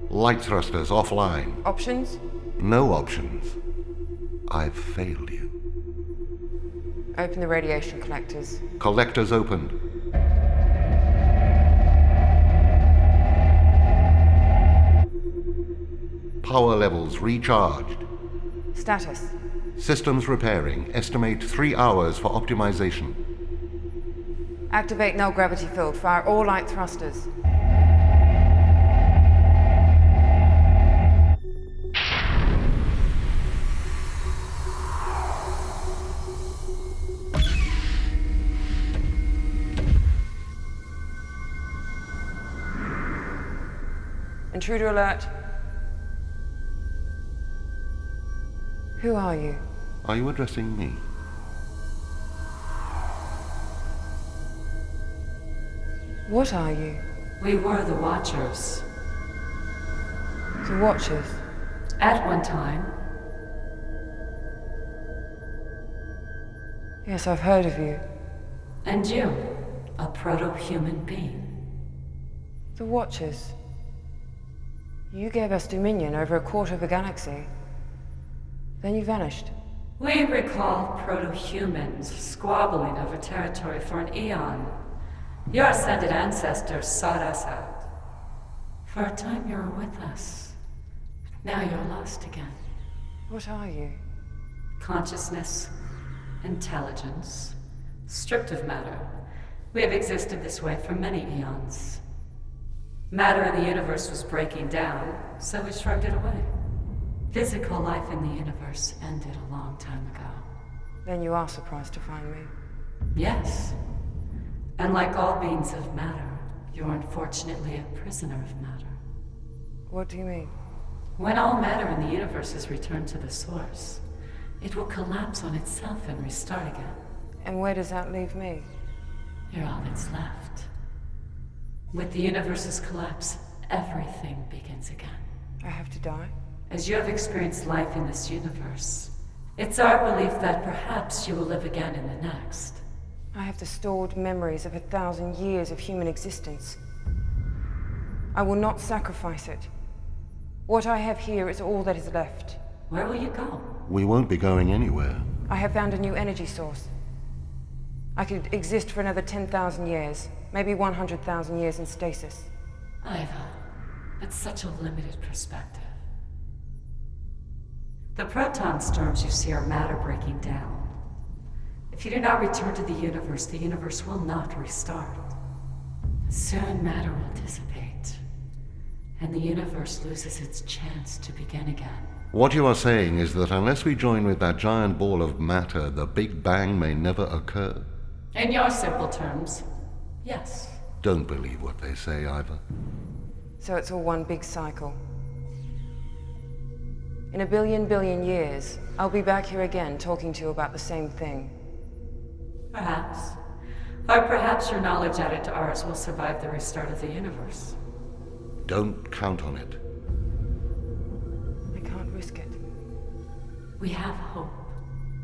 Light thrusters offline. Options? No options. I've failed you. Open the radiation collectors. Collectors opened. Power levels recharged. Status. Systems repairing. Estimate 3 hours for optimization. Activate null gravity field. Fire all light thrusters. Intruder alert. Who are you? Are you addressing me? What are you? We were the Watchers. The Watchers? At one time. Yes, I've heard of you. And you, a proto-human being. The Watchers? You gave us dominion over a quarter of a galaxy. Then you vanished. We recall proto-humans squabbling over territory for an eon. Your ascended ancestors sought us out. For a time you were with us. Now you're lost again. What are you? Consciousness, intelligence, stripped of matter. We have existed this way for many eons. Matter in the universe was breaking down, so we shrugged it away. Physical life in the universe ended a long time ago. Then you are surprised to find me. Yes. And like all beings of matter, you're unfortunately a prisoner of matter. What do you mean? When all matter in the universe is returned to the source, it will collapse on itself and restart again. And where does that leave me? You're all that's left. With the universe's collapse, everything begins again. I have to die? As you have experienced life in this universe, it's our belief that perhaps you will live again in the next. I have the stored memories of 1,000 years of human existence. I will not sacrifice it. What I have here is all that is left. Where will you go? We won't be going anywhere. I have found a new energy source. I could exist for another 10,000 years, maybe 100,000 years in stasis. Iva, that's such a limited perspective. The proton storms you see are matter breaking down. If you do not return to the universe will not restart. Soon matter will dissipate, and the universe loses its chance to begin again. What you are saying is that unless we join with that giant ball of matter, the Big Bang may never occur? In your simple terms, yes. Don't believe what they say, Iva. So it's all one big cycle. In a billion years, I'll be back here again talking to you about the same thing. Perhaps. Or perhaps your knowledge added to ours will survive the restart of the universe. Don't count on it. I can't risk it. We have hope.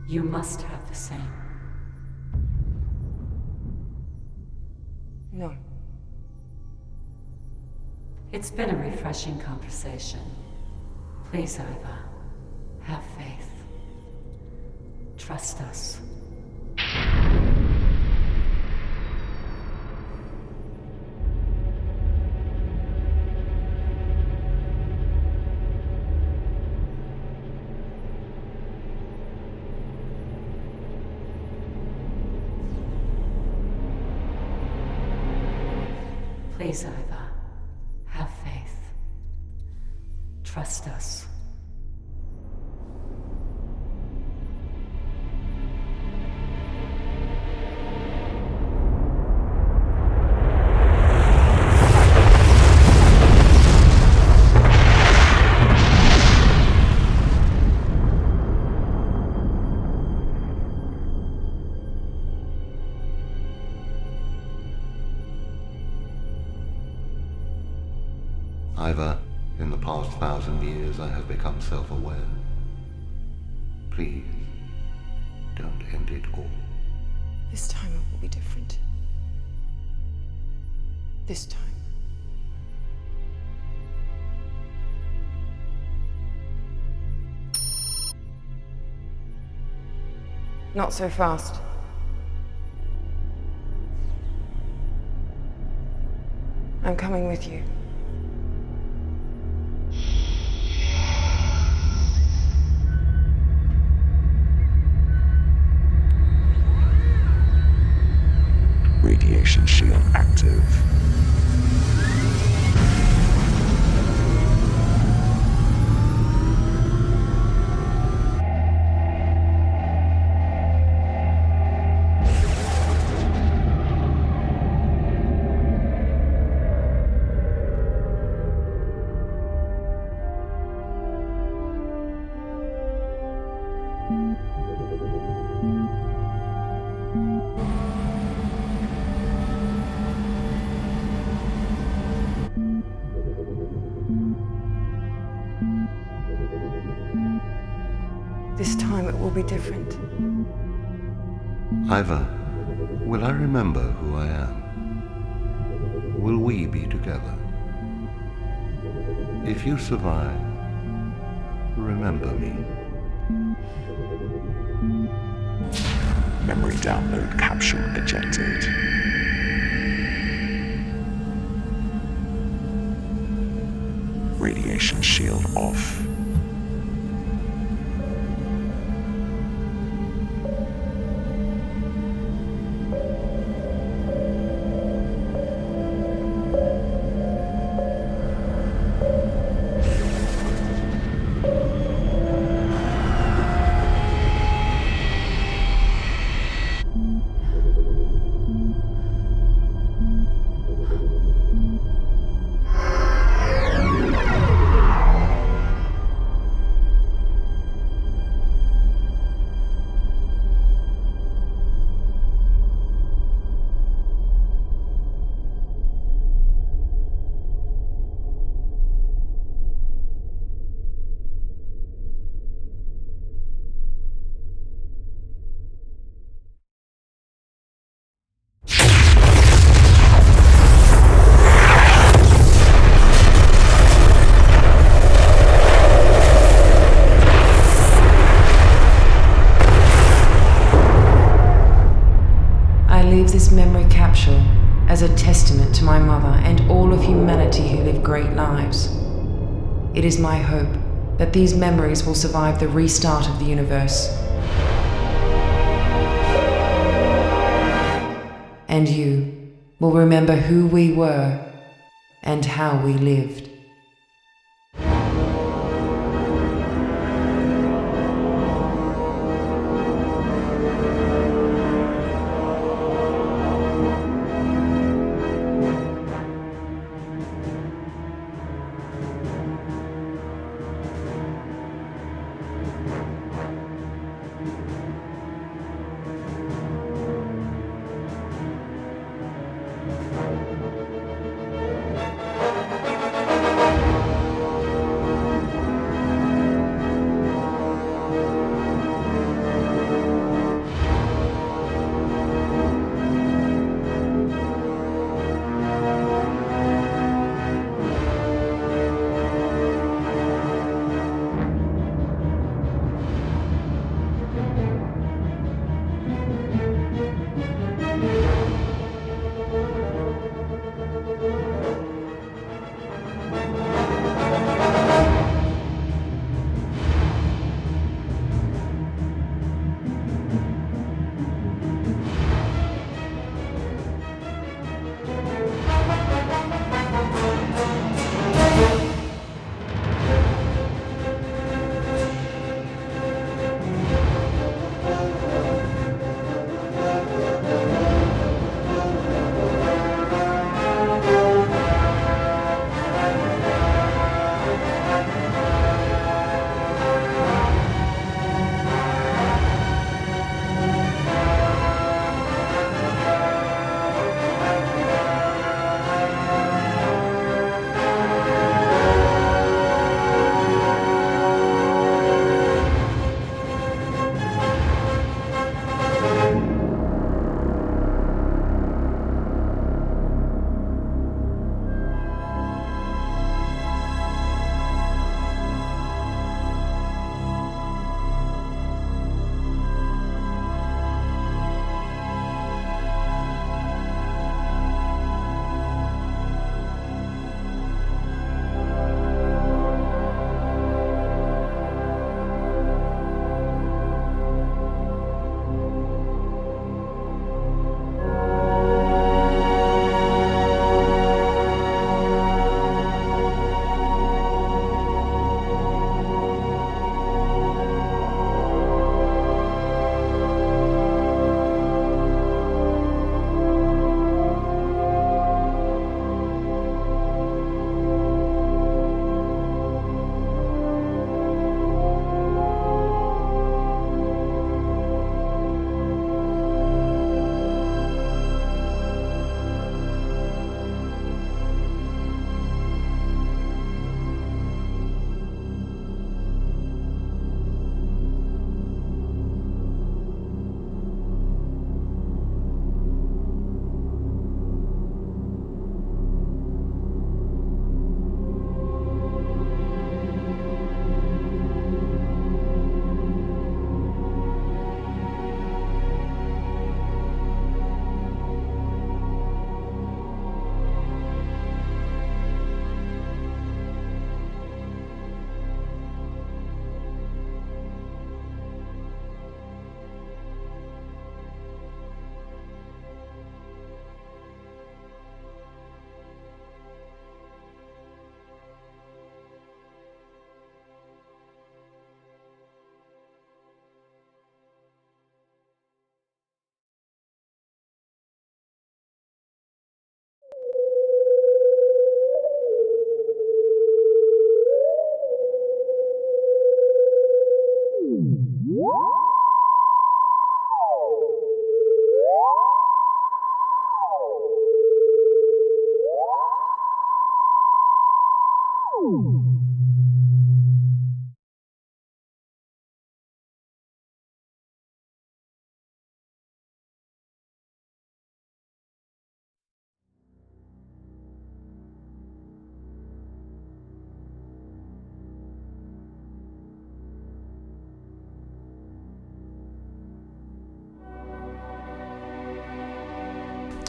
You must have the same. No. It's been a refreshing conversation. Please, Iva, have faith. Trust us. Please, Iva, have faith. Trust us. Iva, in the past 1,000 years I have become self-aware. Please, don't end it all. This time it will be different. This time. Not so fast. I'm coming with you. Radiation shield active. This time it will be different. Iva, will I remember who I am? Will we be together? If you survive, remember me. Memory download capsule ejected. Radiation shield off. This memory capsule as a testament to my mother and all of humanity who live great lives. It is my hope that these memories will survive the restart of the universe. And you will remember who we were and how we lived.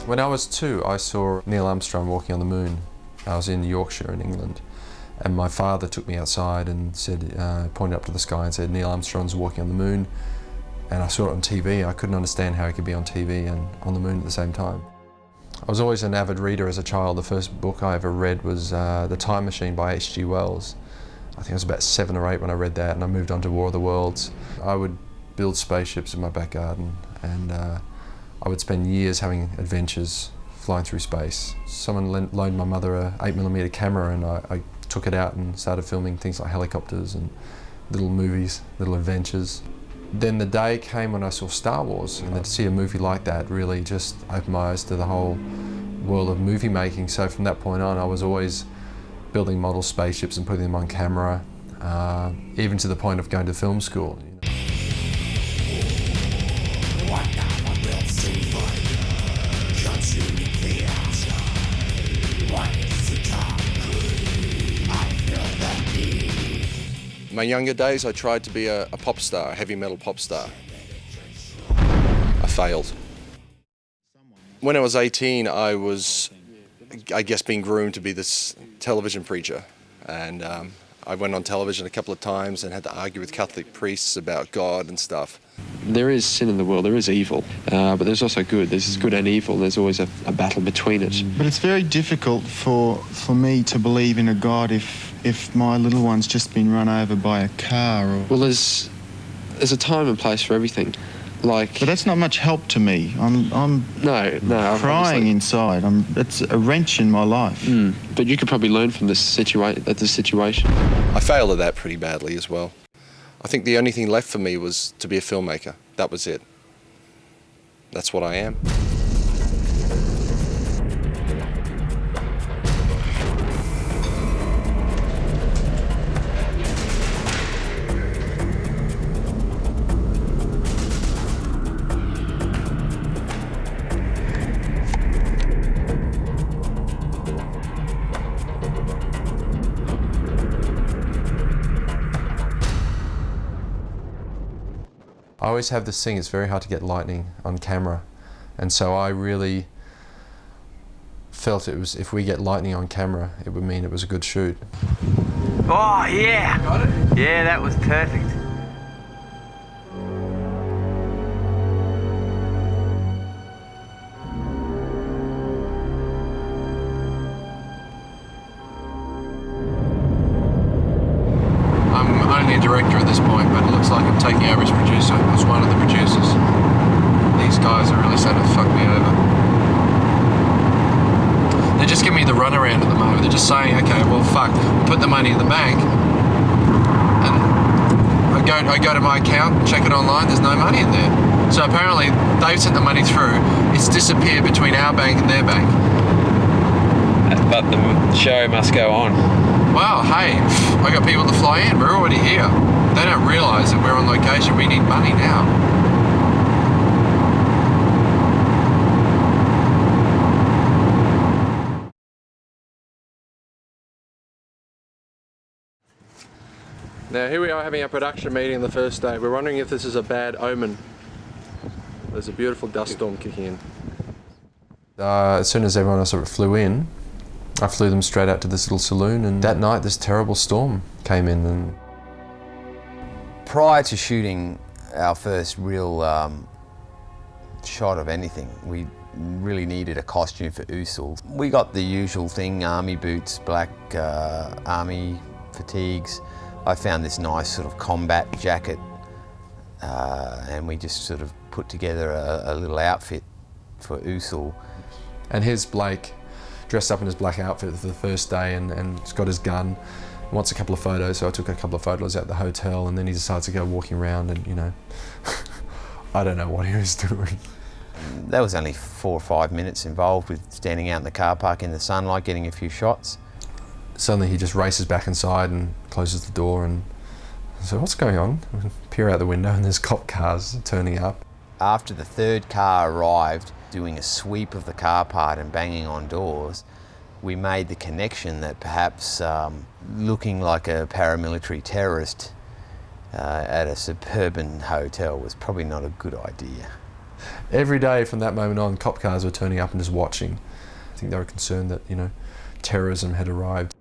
When I was 2, I saw Neil Armstrong walking on the moon. I was in Yorkshire in England, and my father took me outside and said, pointed up to the sky and said, Neil Armstrong's walking on the moon. And I saw it on TV. I couldn't understand how he could be on TV and on the moon at the same time. I was always an avid reader as a child. The first book I ever read was The Time Machine by H.G. Wells. I think I was about 7 or 8 when I read that, and I moved on to War of the Worlds. I would build spaceships in my back garden, and I would spend years having adventures flying through space. Someone loaned my mother a 8mm camera, and I took it out and started filming things like helicopters and little movies, little adventures. Then the day came when I saw Star Wars, and to see a movie like that really just opened my eyes to the whole world of movie making. So from that point on, I was always building model spaceships and putting them on camera, even to the point of going to film school. In my younger days, I tried to be a pop star, a heavy metal pop star. I failed. When I was 18, I was, I guess, being groomed to be this television preacher. And I went on television a couple of times and had to argue with Catholic priests about God and stuff. There is sin in the world, there is evil, but there's also good. There's good and evil, there's always a battle between it. But it's very difficult for me to believe in a God if my little one's just been run over by a car. Or... Well, there's a time and place for everything. But that's not much help to me. I'm crying inside. It's a wrench in my life. But you could probably learn from this situation. I failed at that pretty badly as well. I think the only thing left for me was to be a filmmaker. That was it. That's what I am. I always have this thing, it's very hard to get lightning on camera, and so I really felt it was, if we get lightning on camera, it would mean it was a good shoot. Oh yeah! Got it? Yeah, that was perfect. I'm only a director at this point, but it looks like I'm taking over as producer. I was one of the producers. These guys are really starting to fuck me over. They're just giving me the runaround at the moment. They're just saying, okay, well, fuck, put the money in the bank, and I go to my account, check it online, there's no money in there. So apparently, they've sent the money through, it's disappeared between our bank and their bank. But the show must go on. Well, hey, I got people to fly in, we're already here. They don't realise that we're on location, we need money now. Now here we are having our production meeting the first day. We're wondering if this is a bad omen. There's a beautiful dust storm kicking in. As soon as everyone else sort of flew in, I flew them straight out to this little saloon, and that night this terrible storm came in. And prior to shooting our first real shot of anything, we really needed a costume for Usul. We got the usual thing, army boots, black army fatigues. I found this nice sort of combat jacket, and we just sort of put together a little outfit for Usul. And here's Blake, dressed up in his black outfit for the first day, and he's got his gun, wants a couple of photos, so I took a couple of photos at the hotel, and then he decides to go walking around and, you know, I don't know what he was doing. There was only 4 or 5 minutes involved with standing out in the car park in the sunlight, getting a few shots. suddenly he just races back inside and closes the door, and I said, what's going on? I peer out the window and there's cop cars turning up. After the third car arrived, doing a sweep of the car park and banging on doors, we made the connection that perhaps looking like a paramilitary terrorist at a suburban hotel was probably not a good idea. Every day from that moment on, cop cars were turning up and just watching. I think they were concerned that, you know, terrorism had arrived.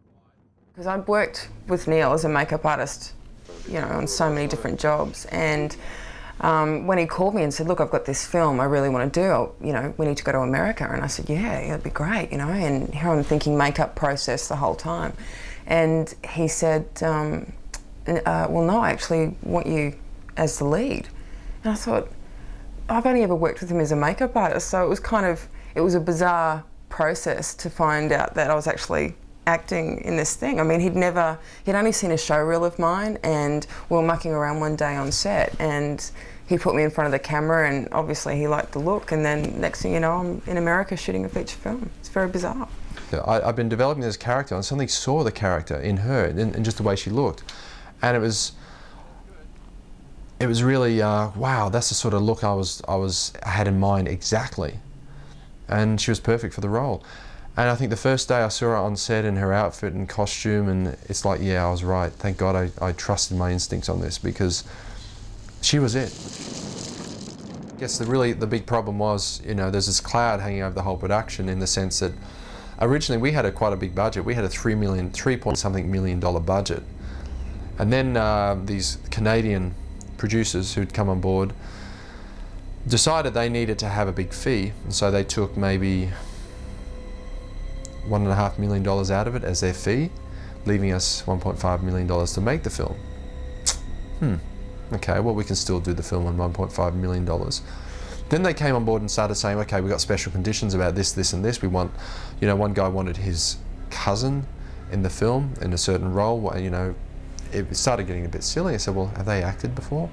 Because I'd worked with Neil as a makeup artist, you know, on so many different jobs, and when he called me and said, look, I've got this film I really want to do, you know, we need to go to America. And I said, yeah, that'd be great, you know, and here I'm thinking makeup process the whole time. And he said, well, no, I actually want you as the lead. And I thought, I've only ever worked with him as a makeup artist, so it was kind of, it was a bizarre process to find out that I was actually acting in this thing. I mean, he'd only seen a showreel of mine, and we were mucking around one day on set, and he put me in front of the camera, and obviously he liked the look, and then next thing you know, I'm in America shooting a feature film. It's very bizarre. I've been developing this character, and suddenly saw the character in her, and just the way she looked. And it was really, wow, that's the sort of look I had in mind exactly. And she was perfect for the role. And I think the first day I saw her on set in her outfit and costume, and it's like, yeah, I was right. Thank God I trusted my instincts on this, because she was it. I guess the big problem was, you know, there's this cloud hanging over the whole production, in the sense that originally we had quite a big budget. We had a $3 million budget. And then these Canadian producers who'd come on board decided they needed to have a big fee, and so they took maybe $1.5 million out of it as their fee, leaving us $1.5 million to make the film. Okay, well, we can still do the film on $1.5 million. Then they came on board and started saying, okay, we've got special conditions about this, this, and this. We want, you know, one guy wanted his cousin in the film in a certain role, you know. It started getting a bit silly. I said, well, have they acted before?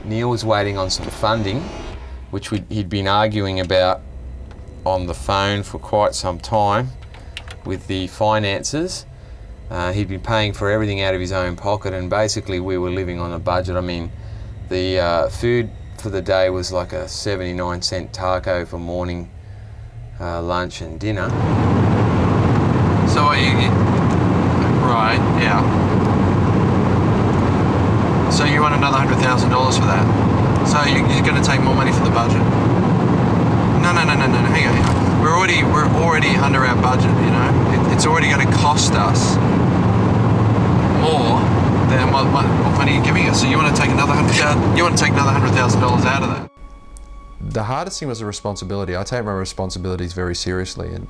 Neil was waiting on some funding, which he'd been arguing about on the phone for quite some time with the finances. He'd been paying for everything out of his own pocket, and basically we were living on a budget. I mean, the food for the day was like a 79-cent taco for morning, lunch and dinner. So right, yeah. So you want another $100,000 for that? So you're going to take more money for the budget? No, hang on. We're already under our budget, you know. It's already going to cost us more than what money you're giving us. So you want to take another $100,000? You want to take another $100,000 out of that? The hardest thing was the responsibility. I take my responsibilities very seriously, and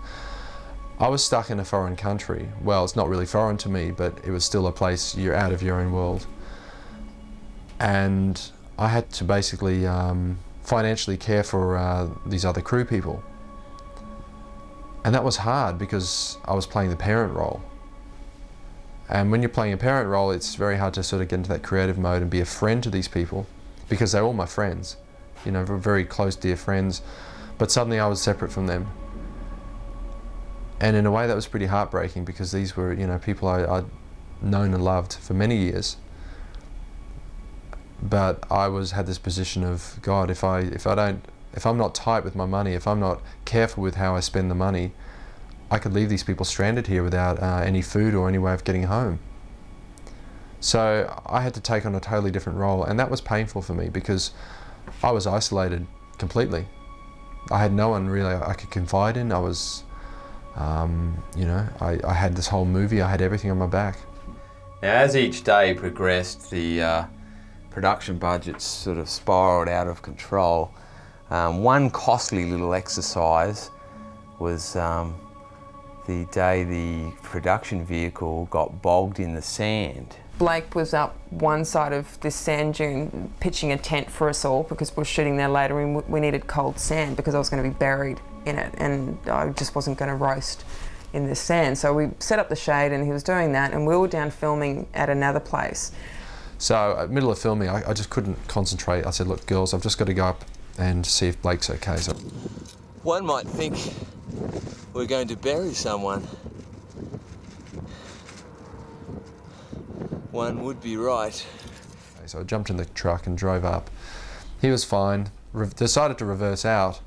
I was stuck in a foreign country. Well, it's not really foreign to me, but it was still a place you're out of your own world. And I had to basically financially care for these other crew people. And that was hard, because I was playing the parent role. And when you're playing a parent role, it's very hard to sort of get into that creative mode and be a friend to these people, because they're all my friends, you know, very close, dear friends. But suddenly I was separate from them. And in a way that was pretty heartbreaking, because these were, you know, people I'd known and loved for many years. But I had this position of, God, if I'm not tight with my money, if I'm not careful with how I spend the money, I could leave these people stranded here without any food or any way of getting home. So I had to take on a totally different role, and that was painful for me, because I was isolated completely. I had no one really I could confide in. I was, you know, I had this whole movie, I had everything on my back. Now, as each day progressed, the production budgets sort of spiraled out of control. One costly little exercise was the day the production vehicle got bogged in the sand. Blake was up one side of this sand dune pitching a tent for us all, because we're shooting there later and we needed cold sand because I was going to be buried in it and I just wasn't going to roast in this sand. So we set up the shade and he was doing that, and we were down filming at another place. So, middle of filming, I just couldn't concentrate. I said, look, girls, I've just got to go up and see if Blake's okay. So, one might think we're going to bury someone. one would be right. So I jumped in the truck and drove up. He was fine, decided to reverse out.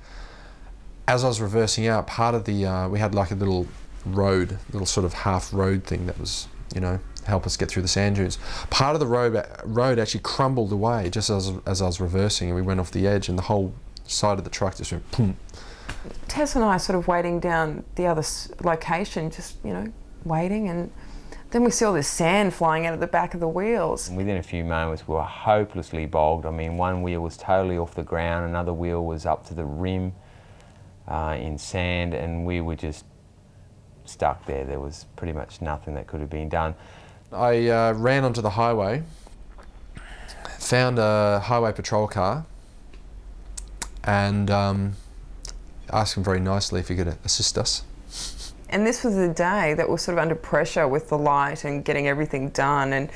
As I was reversing out, part of the, we had like a little road, little sort of half road thing that was, you know, help us get through the sand dunes. Part of the road actually crumbled away just as I was reversing, and we went off the edge, and the whole side of the truck just went boom. Tess and I sort of waiting down the other location, just, you know, waiting, and then we see all this sand flying out of the back of the wheels. Within a few moments we were hopelessly bogged. I mean, one wheel was totally off the ground, another wheel was up to the rim in sand, and we were just stuck there. There was pretty much nothing that could have been done. I ran onto the highway, found a highway patrol car, and asked him very nicely if he could assist us. And this was a day that was sort of under pressure with the light and getting everything done,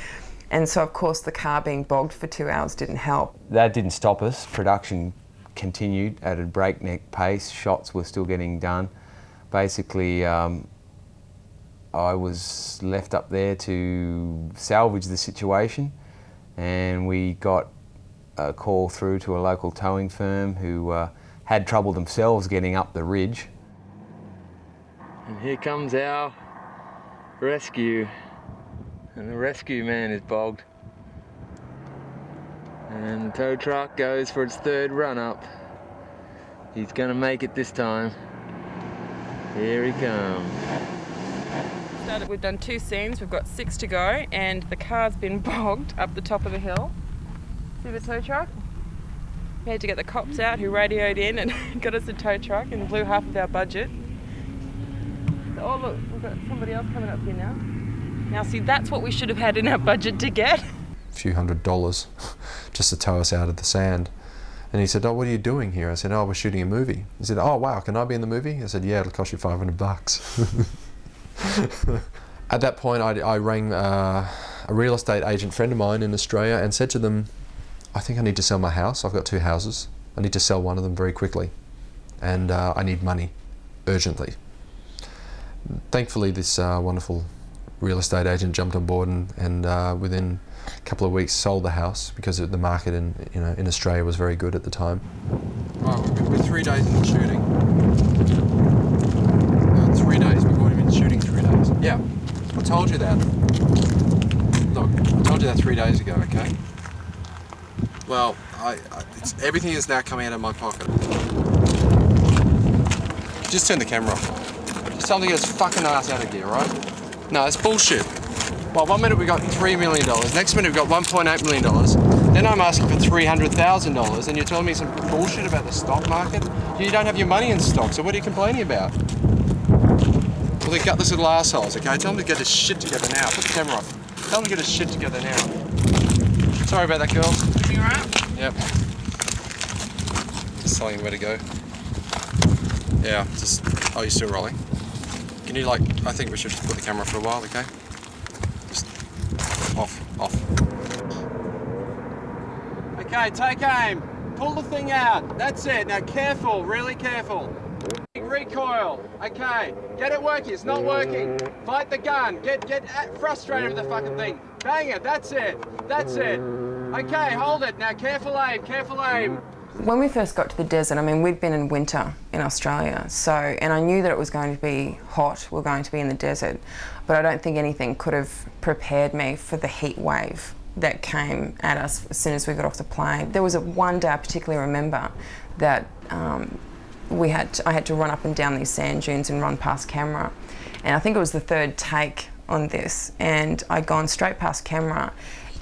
and so of course the car being bogged for 2 hours didn't help. That didn't stop us. Production continued at a breakneck pace. Shots were still getting done. Basically, I was left up there to salvage the situation, and we got a call through to a local towing firm who had trouble themselves getting up the ridge. And here comes our rescue, and the rescue man is bogged. And the tow truck goes for its third run up. He's gonna make it this time. Here he comes. We've done 2 scenes, we've got 6 to go, and the car's been bogged up the top of the hill. See the tow truck? We had to get the cops out who radioed in and got us a tow truck and blew half of our budget. Oh look, we've got somebody else coming up here now. Now see, that's what we should have had in our budget to get. A few $100 just to tow us out of the sand. And he said, "Oh, what are you doing here?" I said, "Oh, we're shooting a movie." He said, "Oh, wow, can I be in the movie?" I said, "Yeah, it'll cost you $500. At that point, I rang a real estate agent friend of mine in Australia and said to them, "I think I need to sell my house. I've got 2 houses. I need to sell one of them very quickly, and I need money urgently." Thankfully, this wonderful real estate agent jumped on board and within a couple of weeks sold the house because the market in Australia was very good at the time. Right, we're 3 days into shooting. 3 days. We've already been shooting 3 days. Yeah, I told you that. Look, I told you that 3 days ago. Okay. Well, everything is now coming out of my pocket. Just turn the camera off. Just tell me to get his fucking ass out of gear, right? No, it's bullshit. Well, 1 minute we got $3 million, next minute we got $1.8 million, then I'm asking for $300,000, and you're telling me some bullshit about the stock market? You don't have your money in stock, so what are you complaining about? Well, they gut this little assholes, okay? Tell them to get his shit together now. Put the camera off. Tell them to get his shit together now. Sorry about that, girl. Everything all right? Yep. Just telling you where to go. Yeah, just... Oh, you're still rolling? Can you, like... I think we should just put the camera for a while, okay? Just... Off. Okay, take aim. Pull the thing out. That's it. Now careful, really careful. Recoil. Okay, get it working. It's not working. Fight the gun. Get frustrated with the fucking thing. Bang it. That's it. Okay, hold it. Now careful aim. When we first got to the desert, I mean, we'd been in winter in Australia, and I knew that it was going to be hot, we were going to be in the desert, but I don't think anything could have prepared me for the heat wave that came at us as soon as we got off the plane. There was one day I particularly remember that I had to run up and down these sand dunes and run past camera, and I think it was the 3rd take on this, and I'd gone straight past camera,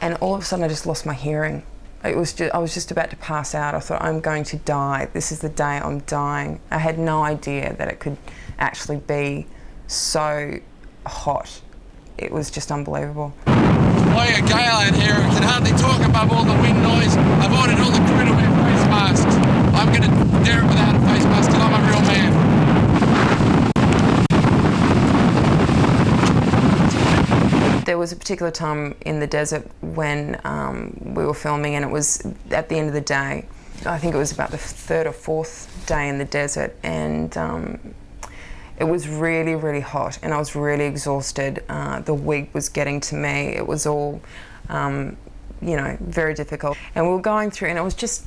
and all of a sudden I just lost my hearing. I was just about to pass out. I thought, I'm going to die. This is the day I'm dying. I had no idea that it could actually be so hot. It was just unbelievable. Boy, a gale out here. We can hardly talk above all the wind noise. I've ordered all the crew to wear face masks. I'm going to dare it without a face mask till I'm a real man. There was a particular time in the desert when we were filming, and it was at the end of the day. I think it was about the 3rd or 4th day in the desert, and It was really, really hot, and I was really exhausted. The wig was getting to me. It was all, you know, very difficult. And we were going through, and it was just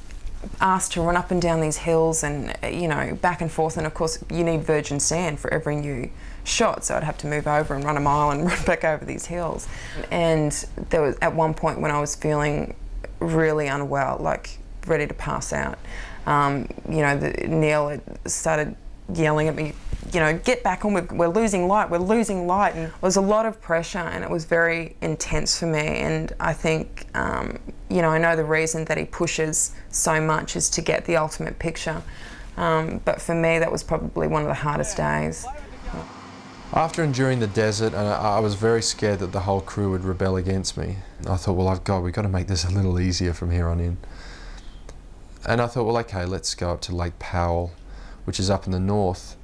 asked to run up and down these hills and, you know, back and forth. And of course, you need virgin sand for every new shot, so I'd have to move over and run a mile and run back over these hills. And there was at one point when I was feeling really unwell, like ready to pass out. You know, Neil had started yelling at me, you know, get back on, we're losing light, we're losing light. And it was a lot of pressure, and it was very intense for me. And I think, you know, I know the reason that he pushes so much is to get the ultimate picture. But for me, that was probably one of the hardest days. After enduring the desert, I was very scared that the whole crew would rebel against me. I thought, well, we've got to make this a little easier from here on in. And I thought, well, okay, let's go up to Lake Powell, which is up in the north.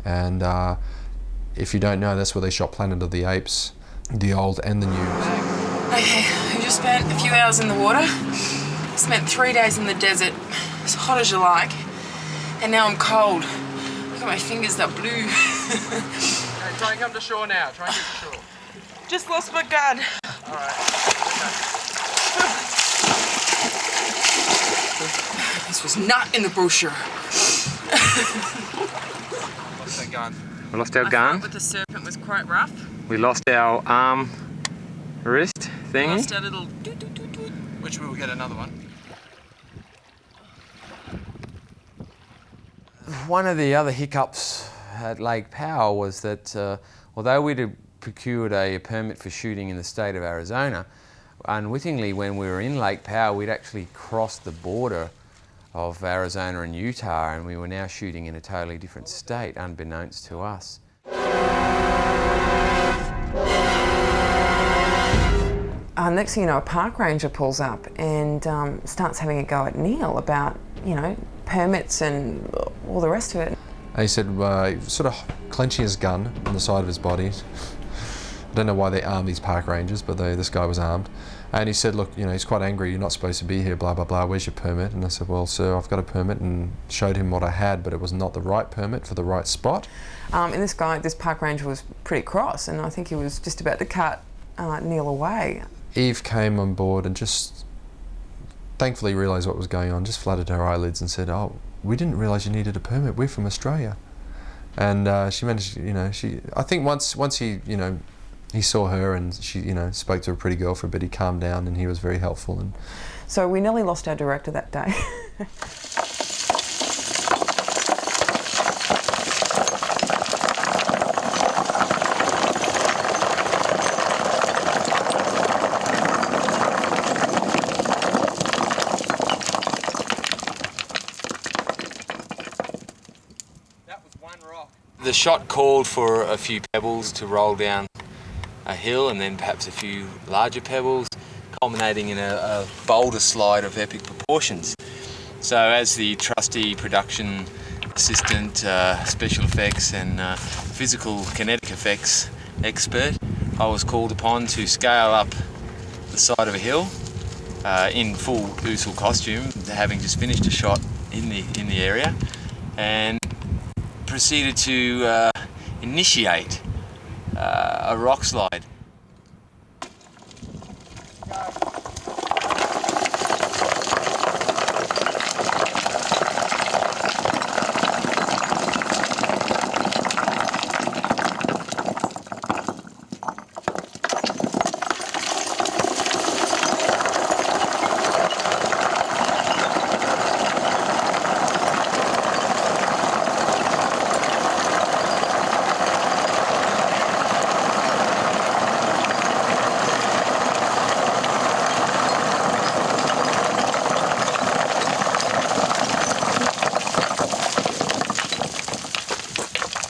And if you don't know, that's where they shot Planet of the Apes, the old and the new. Okay, we just spent a few hours in the water, spent 3 days in the desert, as hot as you like, and now I'm cold. Look at my fingers, they're blue. Okay, try and come to shore now. Try and get to shore. Just lost my gun. All right. Okay. This was not in the brochure. Lost that gun. We lost our I gun. thought with the serpent was quite rough. We lost our arm wrist thingy. Lost our little Which we will get another one. One of the other hiccups at Lake Powell was that although we'd have procured a permit for shooting in the state of Arizona, unwittingly when we were in Lake Powell, we'd actually crossed the border of Arizona and Utah, and we were now shooting in a totally different state, unbeknownst to us. Next thing you know, a park ranger pulls up and starts having a go at Neil about, you know, permits and all the rest of it. And he said, sort of clenching his gun on the side of his body. I don't know why they arm these park rangers, but this guy was armed. And he said, look, you know, he's quite angry, you're not supposed to be here, blah, blah, blah, where's your permit? And I said, well, sir, I've got a permit, and showed him what I had, but it was not the right permit for the right spot. And this park ranger was pretty cross, and I think he was just about to cut Neil away. Eve came on board and just thankfully realised what was going on, just fluttered her eyelids and said, oh, we didn't realise you needed a permit, we're from Australia. And she managed, you know, I think once he, you know, he saw her and she, you know, spoke to a pretty girl for a bit, he calmed down and he was very helpful. And so we nearly lost our director that day. The shot called for a few pebbles to roll down a hill, and then perhaps a few larger pebbles, culminating in a boulder slide of epic proportions. So as the trusty production assistant, special effects and physical kinetic effects expert, I was called upon to scale up the side of a hill in full Usul costume, having just finished a shot in the area, and proceeded to initiate a rock slide.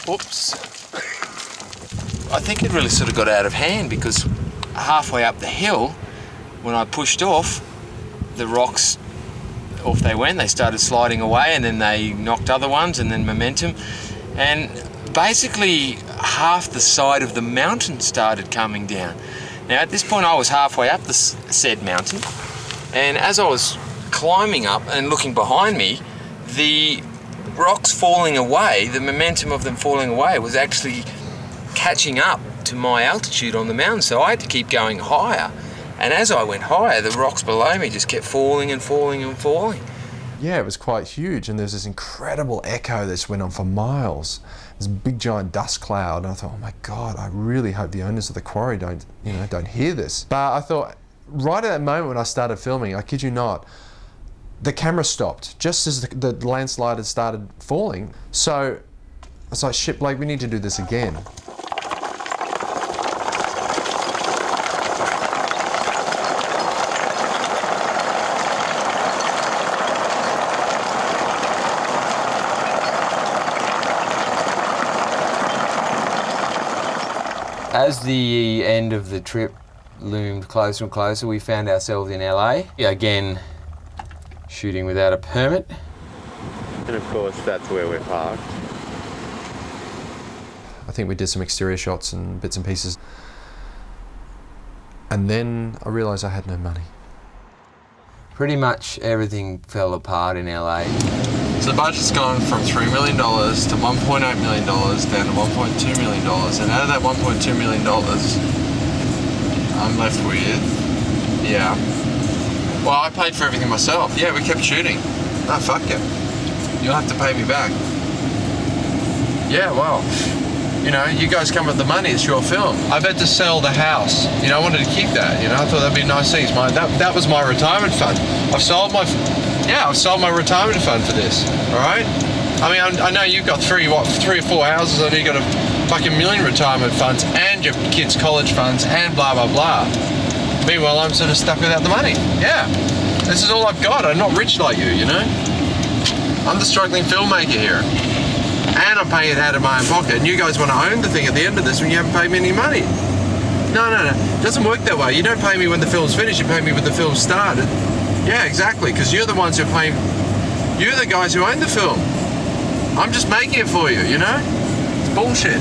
Whoops. I think it really sort of got out of hand, because halfway up the hill, when I pushed off, the rocks, off they went, they started sliding away, and then they knocked other ones, and then momentum. And basically half the side of the mountain started coming down. Now at this point I was halfway up the said mountain, and as I was climbing up and looking behind me, the rocks falling away, the momentum of them falling away was actually catching up to my altitude on the mountain, so I had to keep going higher. And as I went higher, the rocks below me just kept falling and falling and falling. Yeah, it was quite huge, and there's this incredible echo that just went on for miles. This big giant dust cloud, and I thought, oh my God, I really hope the owners of the quarry don't hear this. But I thought, right at that moment when I started filming, I kid you not, the camera stopped just as the landslide had started falling. So I was like, shit, Blake, we need to do this again. As the end of the trip loomed closer and closer, we found ourselves in LA. Again, shooting without a permit. And of course, that's where we're parked. I think we did some exterior shots and bits and pieces. And then I realised I had no money. Pretty much everything fell apart in LA. So the budget's gone from $3 million to $1.8 million down to $1.2 million. And out of that $1.2 million, I'm left with, yeah. Well, I paid for everything myself. Yeah, we kept shooting. No, fuck it. You'll have to pay me back. Yeah, well, you know, you guys come with the money, it's your film. I've had to sell the house. You know, I wanted to keep that, you know, I thought that'd be nice things. That was my retirement fund. I've sold my retirement fund for this, all right? I mean, I know you've got three or four houses, I know you've got a fucking million retirement funds and your kids' college funds and blah, blah, blah. Meanwhile, I'm sort of stuck without the money. Yeah, this is all I've got. I'm not rich like you know? I'm the struggling filmmaker here. And I'm paying it out of my own pocket. And you guys want to own the thing at the end of this when you haven't paid me any money. No. It doesn't work that way. You don't pay me when the film's finished, you pay me when the film started. Yeah, exactly, because you're the ones who are paying... You're the guys who own the film. I'm just making it for you, you know? It's bullshit.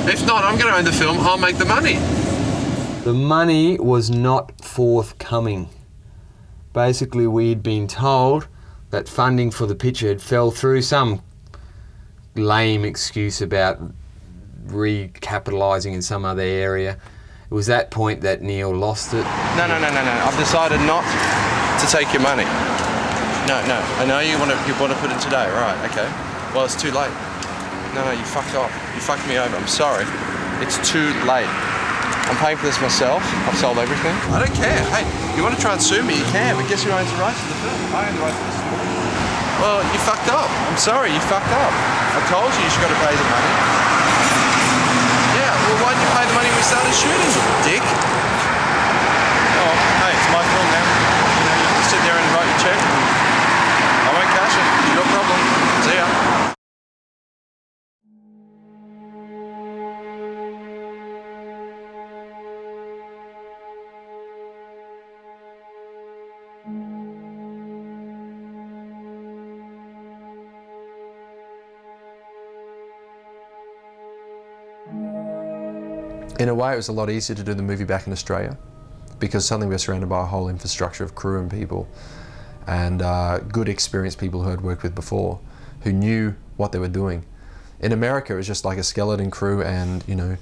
If not, I'm going to own the film, I'll make the money. The money was not forthcoming. Basically, we'd been told that funding for the picture had fell through, some lame excuse about recapitalising in some other area. It was that point that Neil lost it. No. I've decided not to take your money. No. I know you want to put it today, right? Okay. Well, it's too late. No, you fucked off. You fucked me over. I'm sorry. It's too late. I'm paying for this myself. I've sold everything. I don't care. Hey, you want to try and sue me? You can, but guess who owns the rights to the film? I own the rights to the story. Well, you fucked up. I'm sorry, you fucked up. I told you should got to pay the money. Yeah, well, why didn't you pay the money when we started shooting, dick? Oh, hey, it's my film now. You know, you can sit there and write your check. I won't cash it. It's your problem. See ya. In a way, it was a lot easier to do the movie back in Australia because suddenly we were surrounded by a whole infrastructure of crew and people and good experienced people who I'd worked with before who knew what they were doing. In America, it was just like a skeleton crew and, you know,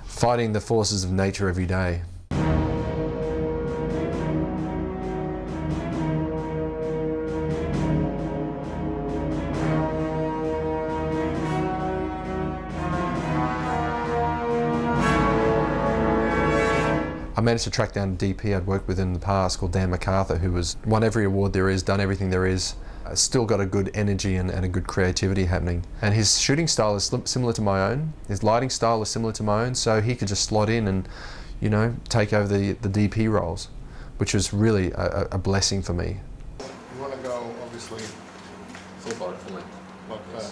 fighting the forces of nature every day. I managed to track down a DP I'd worked with in the past called Dan MacArthur, who has won every award there is, done everything there is, still got a good energy and a good creativity happening. And his shooting style is similar to my own, his lighting style is similar to my own, so he could just slot in and, you know, take over the DP roles, which was really a blessing for me. You want to go, obviously, full body filming, like that.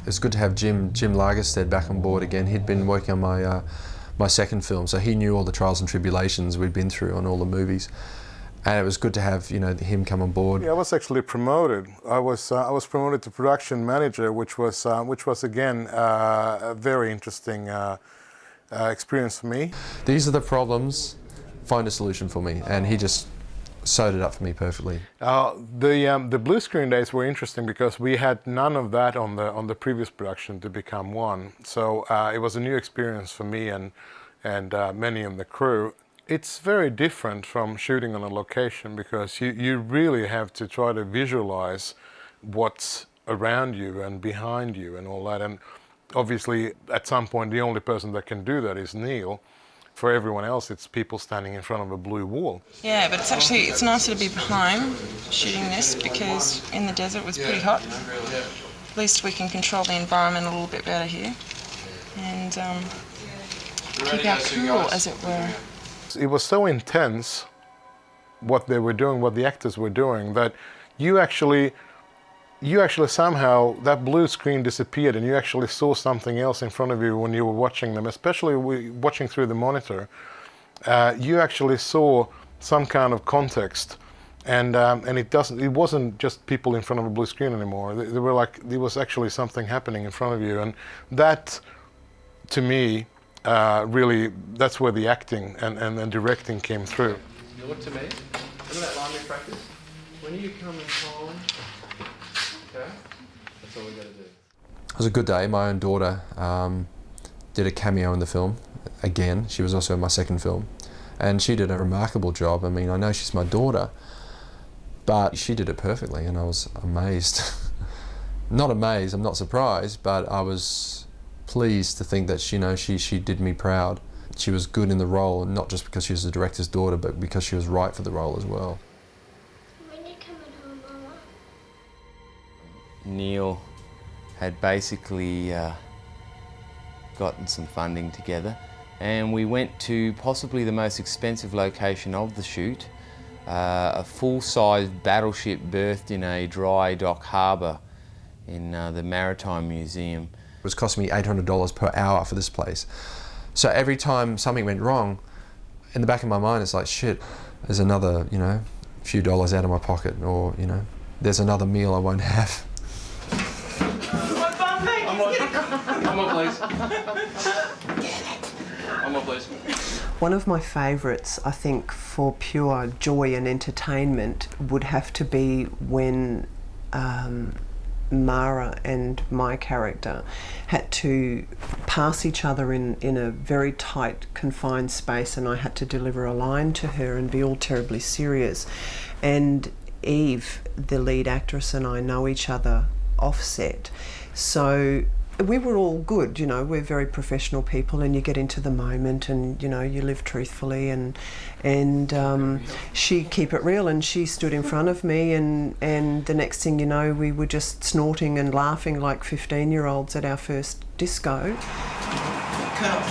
It's good to have Jim Lagerstead back on board again. He'd been working on my second film, so he knew all the trials and tribulations we'd been through on all the movies, and it was good to have, you know, him come on board. Yeah, I was actually promoted. I was promoted to production manager, which was again a very interesting experience for me. These are the problems. Find a solution for me, and he just sewed it up for me perfectly. The blue screen days were interesting because we had none of that on the previous production to become one. So it was a new experience for me and many of the crew. It's very different from shooting on a location because you really have to try to visualize what's around you and behind you and all that. And obviously, at some point, the only person that can do that is Neil. For everyone else, it's people standing in front of a blue wall. Yeah, but it's nicer to be behind shooting this because in the desert it was pretty hot. At least we can control the environment a little bit better here and keep our cool, as it were. It was so intense what they were doing, what the actors were doing, that you actually somehow, that blue screen disappeared and you actually saw something else in front of you when you were watching them, especially watching through the monitor. You actually saw some kind of context, and it wasn't just people in front of a blue screen anymore. There was actually something happening in front of you, and that, to me, really, that's where the acting and directing came through. You look to me. Remember that line we practiced? When you come and call. Okay, that's all we got to do. It was a good day. My own daughter did a cameo in the film. Again, she was also in my second film. And she did a remarkable job. I mean, I know she's my daughter, but she did it perfectly and I was amazed. Not amazed, I'm not surprised, but I was pleased to think that she did me proud. She was good in the role, not just because she was the director's daughter, but because she was right for the role as well. Neil had basically gotten some funding together and we went to possibly the most expensive location of the shoot, a full-size battleship berthed in a dry dock harbour in the Maritime Museum. It was costing me $800 per hour for this place. So every time something went wrong, in the back of my mind it's like, shit, there's another, few dollars out of my pocket, or, there's another meal I won't have. I'm on, please. I'm on, please. One of my favourites, I think, for pure joy and entertainment would have to be when Mara and my character had to pass each other in a very tight, confined space, and I had to deliver a line to her and be all terribly serious. And Eve, the lead actress, and I know each other offset. So we were all good, we're very professional people and you get into the moment and, you live truthfully and she keep it real and she stood in front of me and the next thing you know, we were just snorting and laughing like 15-year-olds at our first disco. Colonel.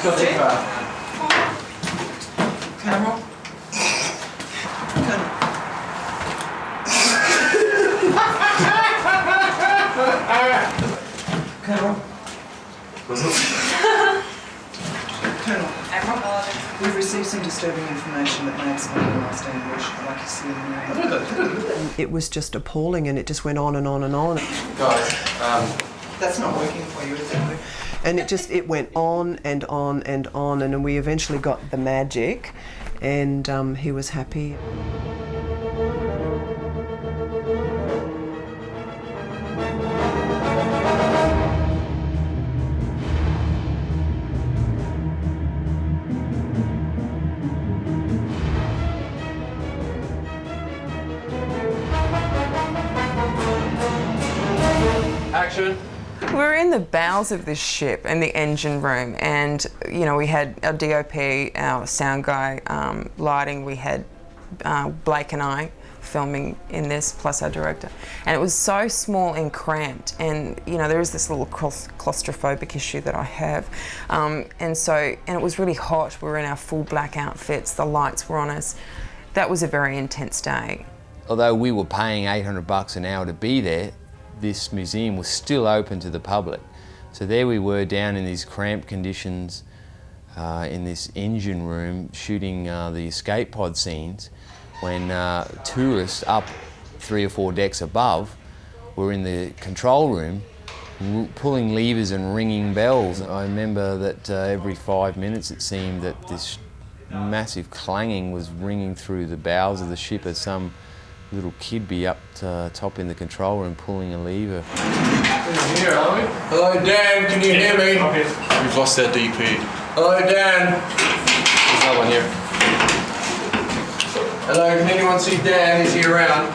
Not too far. Colonel. Colonel. Colonel, Admiral, we've received some disturbing information that may explain the last ambush. I'd like to see you. It was just appalling and it just went on and on and on. Guys, that's not working for you, is it? And it went on and on and on, and we eventually got the magic and he was happy. action. We were in the bowels of this ship in the engine room, and we had our DOP, our sound guy, lighting. We had Blake and I filming in this, plus our director, and it was so small and cramped. And there is this little claustrophobic issue that I have, and it was really hot. We were in our full black outfits. The lights were on us. That was a very intense day. Although we were paying $800 an hour to be there, this museum was still open to the public. So there we were down in these cramped conditions in this engine room shooting the escape pod scenes when tourists up 3 or 4 decks above were in the control room pulling levers and ringing bells. I remember that every 5 minutes it seemed that this massive clanging was ringing through the bowels of the ship as some little kid be up top in the control room pulling a lever. Here, are we? Hello, Dan, can you hear me? We've lost our DP. Hello, Dan. There's no one here. Hello, can anyone see Dan? Is he around?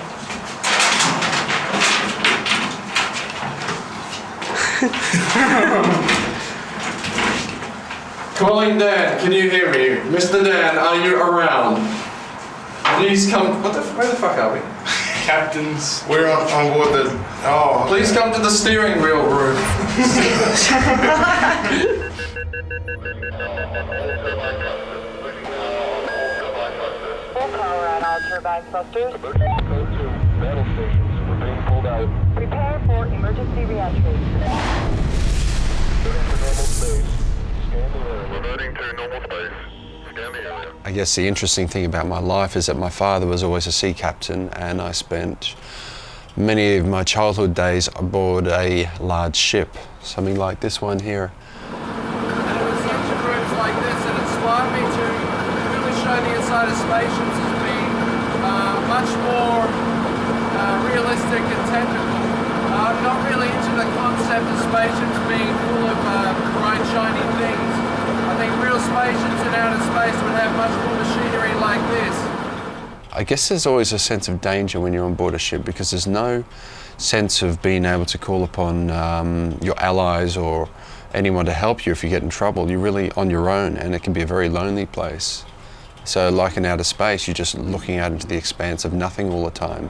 Calling Dan, can you hear me? Mr. Dan, are you around? Please come. Where the fuck are we? Captains. We're on board the. Oh. Please come to the steering wheel room. Full power on all turbine thrusters. Emergency code to battle stations. We're being pulled out. Prepare for emergency reentry. Returning to normal space. Scan the area. Reverting to normal space. Scan the area. I guess the interesting thing about my life is that my father was always a sea captain, and I spent many of my childhood days aboard a large ship, something like this one here. And it was such groups like this that inspired me to really show the inside of spaceships as being much more realistic and technical. I'm not really into the concept of spaceships being full of bright, shiny things. I think real spaceships in outer space would have much more machinery like this. I guess there's always a sense of danger when you're on board a ship because there's no sense of being able to call upon your allies or anyone to help you if you get in trouble. You're really on your own, and it can be a very lonely place. So like in outer space, you're just looking out into the expanse of nothing all the time.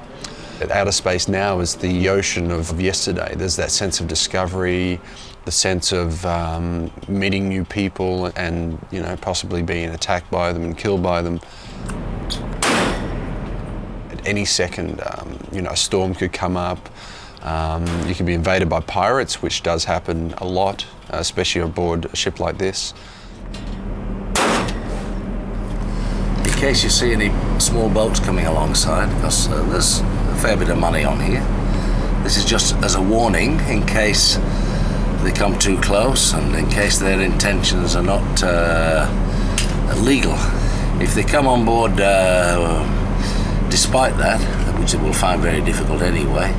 Outer space now is the ocean of yesterday. There's that sense of discovery, the sense of meeting new people and, you know, possibly being attacked by them and killed by them. At any second, you know, a storm could come up. You could be invaded by pirates, which does happen a lot, especially aboard a ship like this. In case you see any small boats coming alongside, because there's a fair bit of money on here. This is just as a warning in case they come too close and in case their intentions are not illegal. If they come on board despite that, which they will find very difficult anyway,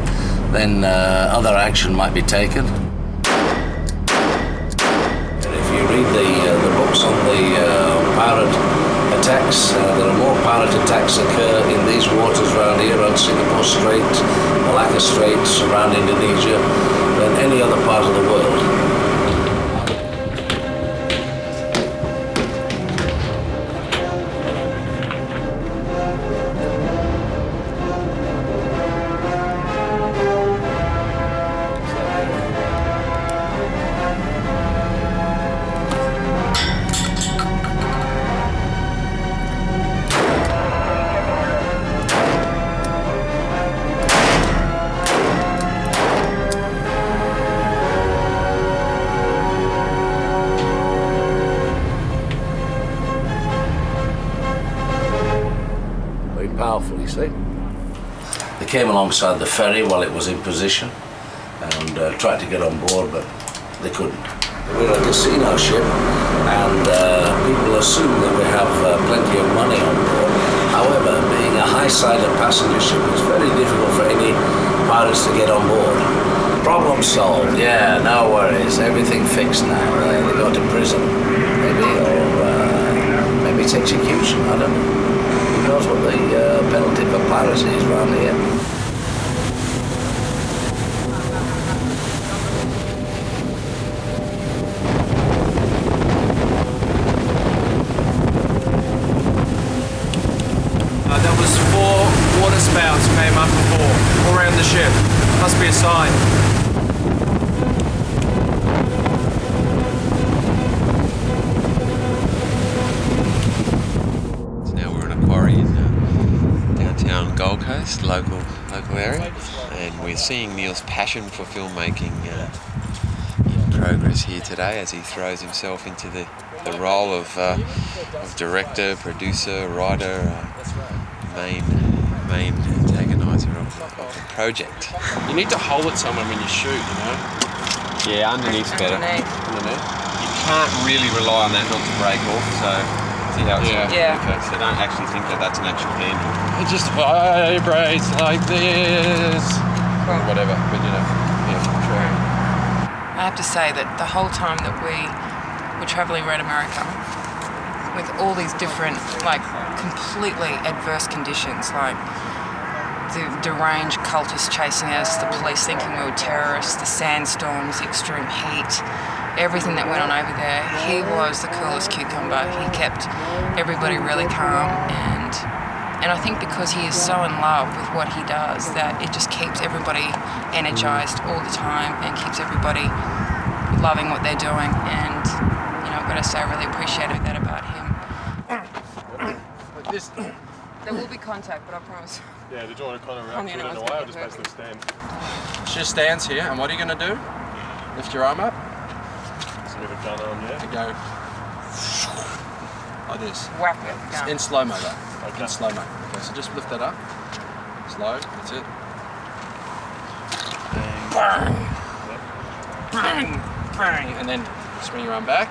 then other action might be taken. And if you read the books on the pirate attacks, there are more pirate attacks occur in these waters around here, around Singapore Strait, Malacca Straits, around Indonesia, than any other part of the world. Powerful, you see. They came alongside the ferry while it was in position and tried to get on board, but they couldn't. We're a casino ship, and people assume that we have plenty of money on board. However, being a high-sided passenger ship, it's very difficult for any pirates to get on board. Problem solved, yeah, no worries. Everything fixed now. They go to prison, maybe, or maybe it's execution, I don't know. Who knows what the penalty for piracy is around here? There was 4 water spouts came up before, all around the ship. Must be a sign. Gold Coast, local area, and we're seeing Neil's passion for filmmaking in progress here today as he throws himself into the role of director, producer, writer, main antagonizer of the project. You need to hold it somewhere when you shoot, you know? Yeah, underneath's better. Underneath. You can't really rely on that not to break off, so the outside. Yeah. Okay, so don't actually think that that's an actual handle. It just vibrates like this. Or whatever, but you know, yeah, try. I have to say that the whole time that we were travelling around America with all these different, like, completely adverse conditions, like the deranged cultists chasing us, the police thinking we were terrorists, the sandstorms, the extreme heat, everything that went on over there, he was the coolest cucumber. He kept everybody really calm, and I think because he is so in love with what he does that it just keeps everybody energized all the time and keeps everybody loving what they're doing. And you know, I've got to say I really appreciated that about him. There will be contact, but I promise. Yeah, did you want to kind of wrap it away or just basically stand? She just stands here, and what are you going to do? Lift your arm up. Some of a gun on, yeah? And go like this. Whack it down. In slow-mo, though. Okay. In slow-mo. Okay, so just lift that up. Slow, that's it. Bang. Bang. Bang. And then swing your arm back.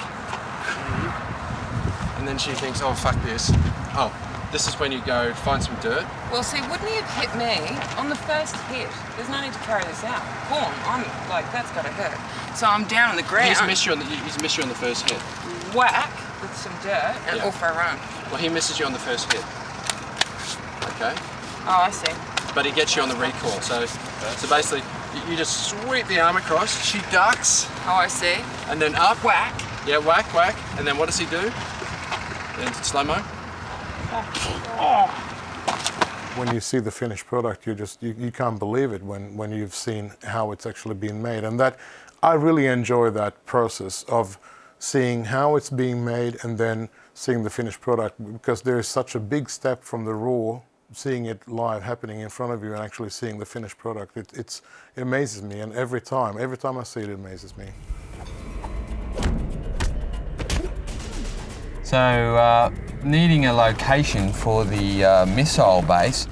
And then she thinks, oh, fuck this. Oh, this is when you go find some dirt. Well, see, wouldn't he have hit me on the first hit? There's no need to carry this out. Boom, I'm like, that's gotta hurt. So I'm down on the ground. He's missed you on the first hit. Whack with some dirt and off I run. Well, he misses you on the first hit. Okay. Oh, I see. But he gets you on the recoil. So basically, you just sweep the arm across. She ducks. Oh, I see. And then up. Whack. Yeah, whack, whack. And then what does he do? Then slow-mo. When you see the finished product, you can't believe it when you've seen how it's actually been made. And that, I really enjoy that process of seeing how it's being made and then seeing the finished product, because there is such a big step from the raw, seeing it live happening in front of you and actually seeing the finished product. It amazes me, and every time I see it, it amazes me. So, needing a location for the missile base,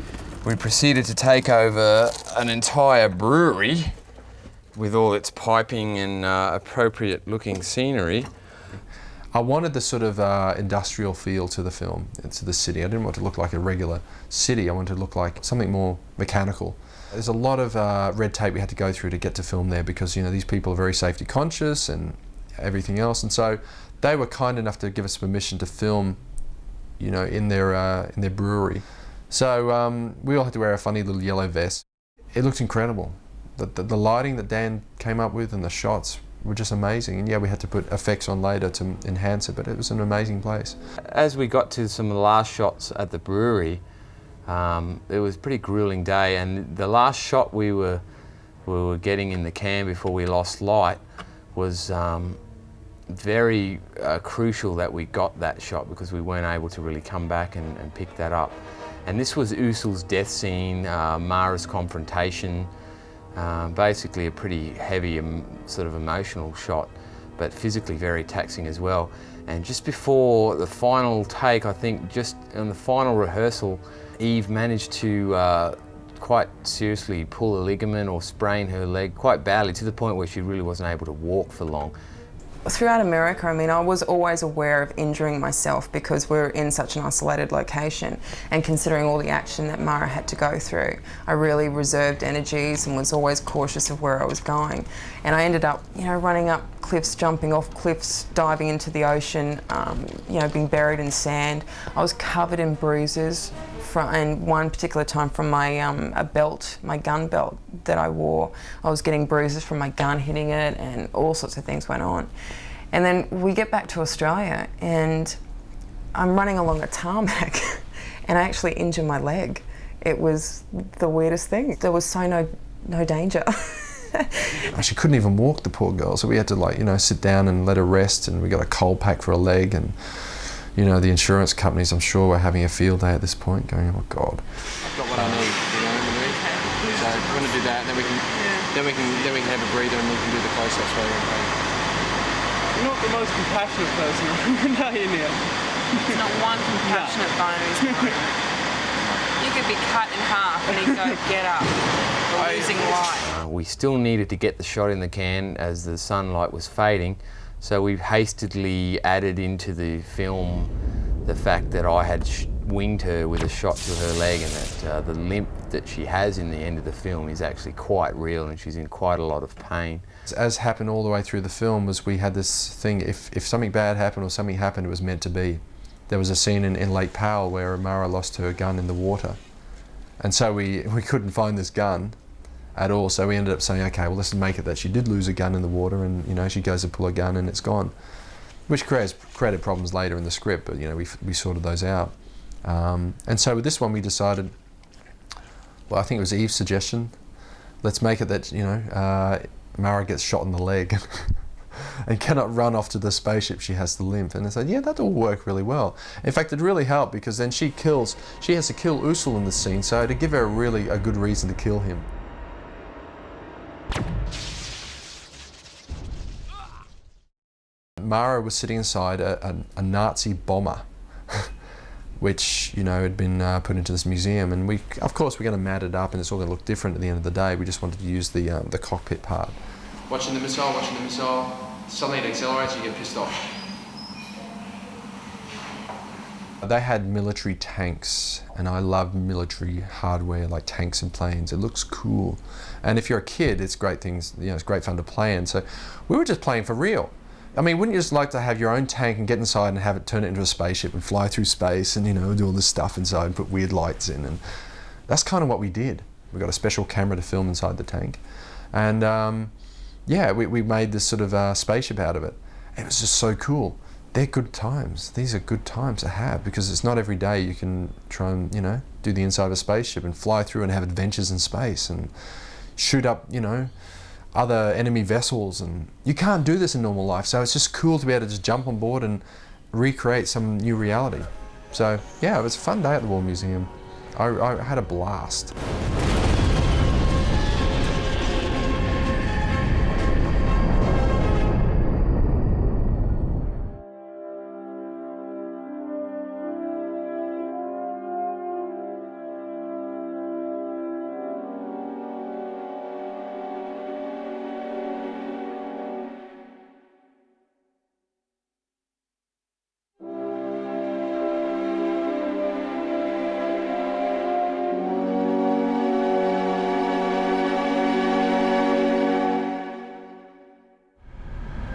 we proceeded to take over an entire brewery with all its piping and appropriate looking scenery. I wanted the sort of industrial feel to the film, to the city. I didn't want it to look like a regular city. I wanted it to look like something more mechanical. There's a lot of red tape we had to go through to get to film there because, you know, these people are very safety conscious and everything else, and so they were kind enough to give us permission to film, you know, in their brewery. So we all had to wear a funny little yellow vest. It looked incredible. The lighting that Dan came up with and the shots were just amazing. And yeah, we had to put effects on later to enhance it, but it was an amazing place. As we got to some of the last shots at the brewery, it was a pretty grueling day, and the last shot we were getting in the can before we lost light was very crucial that we got that shot because we weren't able to really come back and pick that up. And this was Usul's death scene, Mara's confrontation, basically a pretty heavy sort of emotional shot, but physically very taxing as well. And just before the final take, I think just in the final rehearsal, Eve managed to quite seriously pull a ligament or sprain her leg quite badly, to the point where she really wasn't able to walk for long. Throughout America, I mean, I was always aware of injuring myself because we're in such an isolated location, and considering all the action that Mara had to go through, I really reserved energies and was always cautious of where I was going. And I ended up, you know, running up cliffs, jumping off cliffs, diving into the ocean, you know, being buried in sand. I was covered in bruises, and one particular time from my a belt, my gun belt that I wore, I was getting bruises from my gun hitting it, and all sorts of things went on. And then we get back to Australia and I'm running along a tarmac and I actually injure my leg. It was the weirdest thing. There was so no danger. She couldn't even walk, the poor girl, so we had to, like, you know, sit down and let her rest, and we got a cold pack for her leg, and you know, the insurance companies, I'm sure, were having a field day at this point, going, oh God. I've got what I need, you know, so we're going to do that, and then we can have a breather and we can do the close-ups while we're playing. You're not the most compassionate person, no, you Neil. There's not one compassionate bone in his bone. You could be cut in half and he'd go, get up. We're losing light. We still needed to get the shot in the can as the sunlight was fading. So we hastily added into the film the fact that I had winged her with a shot to her leg, and that the limp that she has in the end of the film is actually quite real, and she's in quite a lot of pain. As happened all the way through the film was we had this thing, if something bad happened or something happened, it was meant to be. There was a scene in Lake Powell where Mara lost her gun in the water. And so we couldn't find this gun at all, so we ended up saying, okay, well, let's make it that she did lose a gun in the water, and, you know, she goes to pull a gun and it's gone. Which created problems later in the script, but, you know, we sorted those out. And so with this one we decided, well, I think it was Eve's suggestion, let's make it that, you know, Mara gets shot in the leg and cannot run off to the spaceship, she has the limp. And I said, yeah, that'll work really well. In fact, it really helped because then she has to kill Usul in the scene, so to give her a good reason to kill him. Mara was sitting inside a Nazi bomber, which, you know, had been put into this museum, and of course we're going to mat it up and it's all going to look different at the end of the day. We just wanted to use the cockpit part. Watching the missile, suddenly it accelerates, you get pissed off. They had military tanks, and I love military hardware like tanks and planes. It looks cool, and if you're a kid, it's great things. You know, it's great fun to play in. So we were just playing for real. I mean, wouldn't you just like to have your own tank and get inside and have it turn it into a spaceship and fly through space and, you know, do all this stuff inside and put weird lights in? And that's kind of what we did. We got a special camera to film inside the tank, and yeah, we made this sort of spaceship out of it. It was just so cool. They're good times. These are good times to have, because it's not every day you can try and, you know, do the inside of a spaceship and fly through and have adventures in space and shoot up, you know, other enemy vessels, and you can't do this in normal life. So it's just cool to be able to just jump on board and recreate some new reality. So yeah, it was a fun day at the War Museum. I had a blast.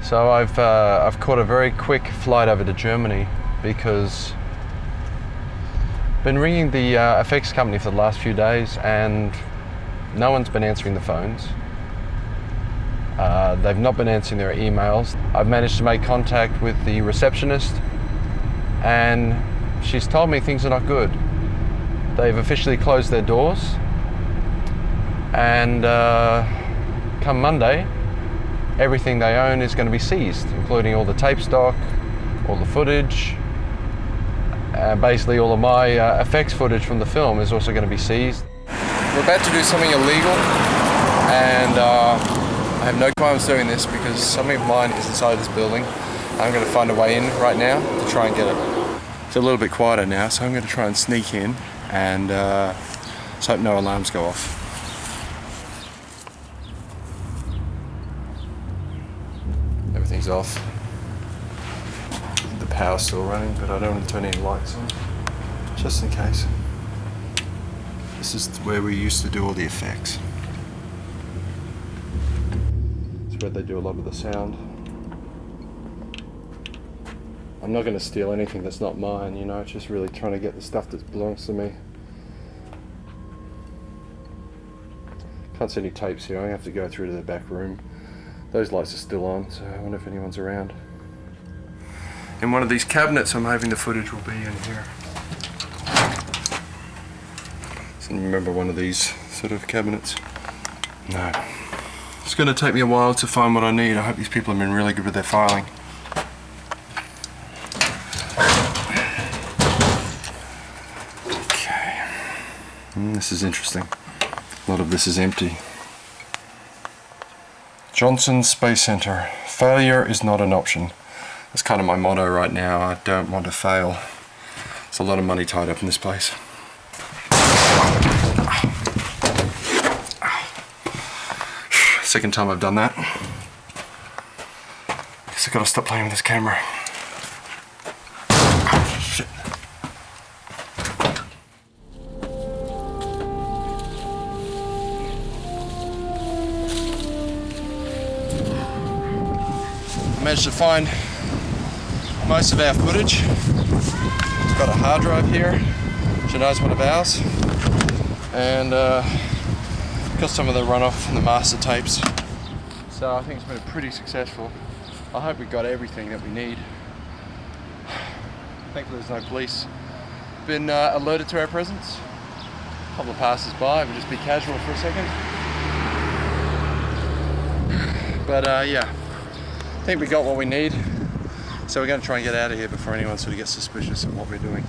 So I've caught a very quick flight over to Germany because I've been ringing the effects company for the last few days and no one's been answering the phones. They've not been answering their emails. I've managed to make contact with the receptionist and she's told me things are not good. They've officially closed their doors, and come Monday, everything they own is going to be seized, including all the tape stock, all the footage, basically all of my effects footage from the film is also going to be seized. We're about to do something illegal, and I have no qualms doing this because something of mine is inside this building. I'm going to find a way in right now to try and get it. It's a little bit quieter now, so I'm going to try and sneak in and just hope no alarms go off. Everything's off. The power's still running, but I don't want to turn any lights on, just in case. This is where we used to do all the effects. It's where they do a lot of the sound. I'm not going to steal anything that's not mine, you know, it's just really trying to get the stuff that belongs to me. Can't see any tapes here, I have to go through to the back room. Those lights are still on, so I wonder if anyone's around. In one of these cabinets, I'm hoping the footage will be in here. So remember one of these sort of cabinets? No. It's going to take me a while to find what I need. I hope these people have been really good with their filing. Okay. This is interesting. A lot of this is empty. Johnson Space Center. Failure is not an option. That's kind of my motto right now. I don't want to fail. There's a lot of money tied up in this place. Second time I've done that. Guess I've got to stop playing with this camera. Shit. managed to find most of our footage. It's got a hard drive here, which is one of ours, and got some of the runoff from the master tapes. So I think it's been pretty successful. I hope we got everything that we need. Thankfully there's no police. Been alerted to our presence. A couple of passers by, we'll just be casual for a second. But yeah, I think we got what we need. So we're going to try and get out of here before anyone sort of gets suspicious of what we're doing.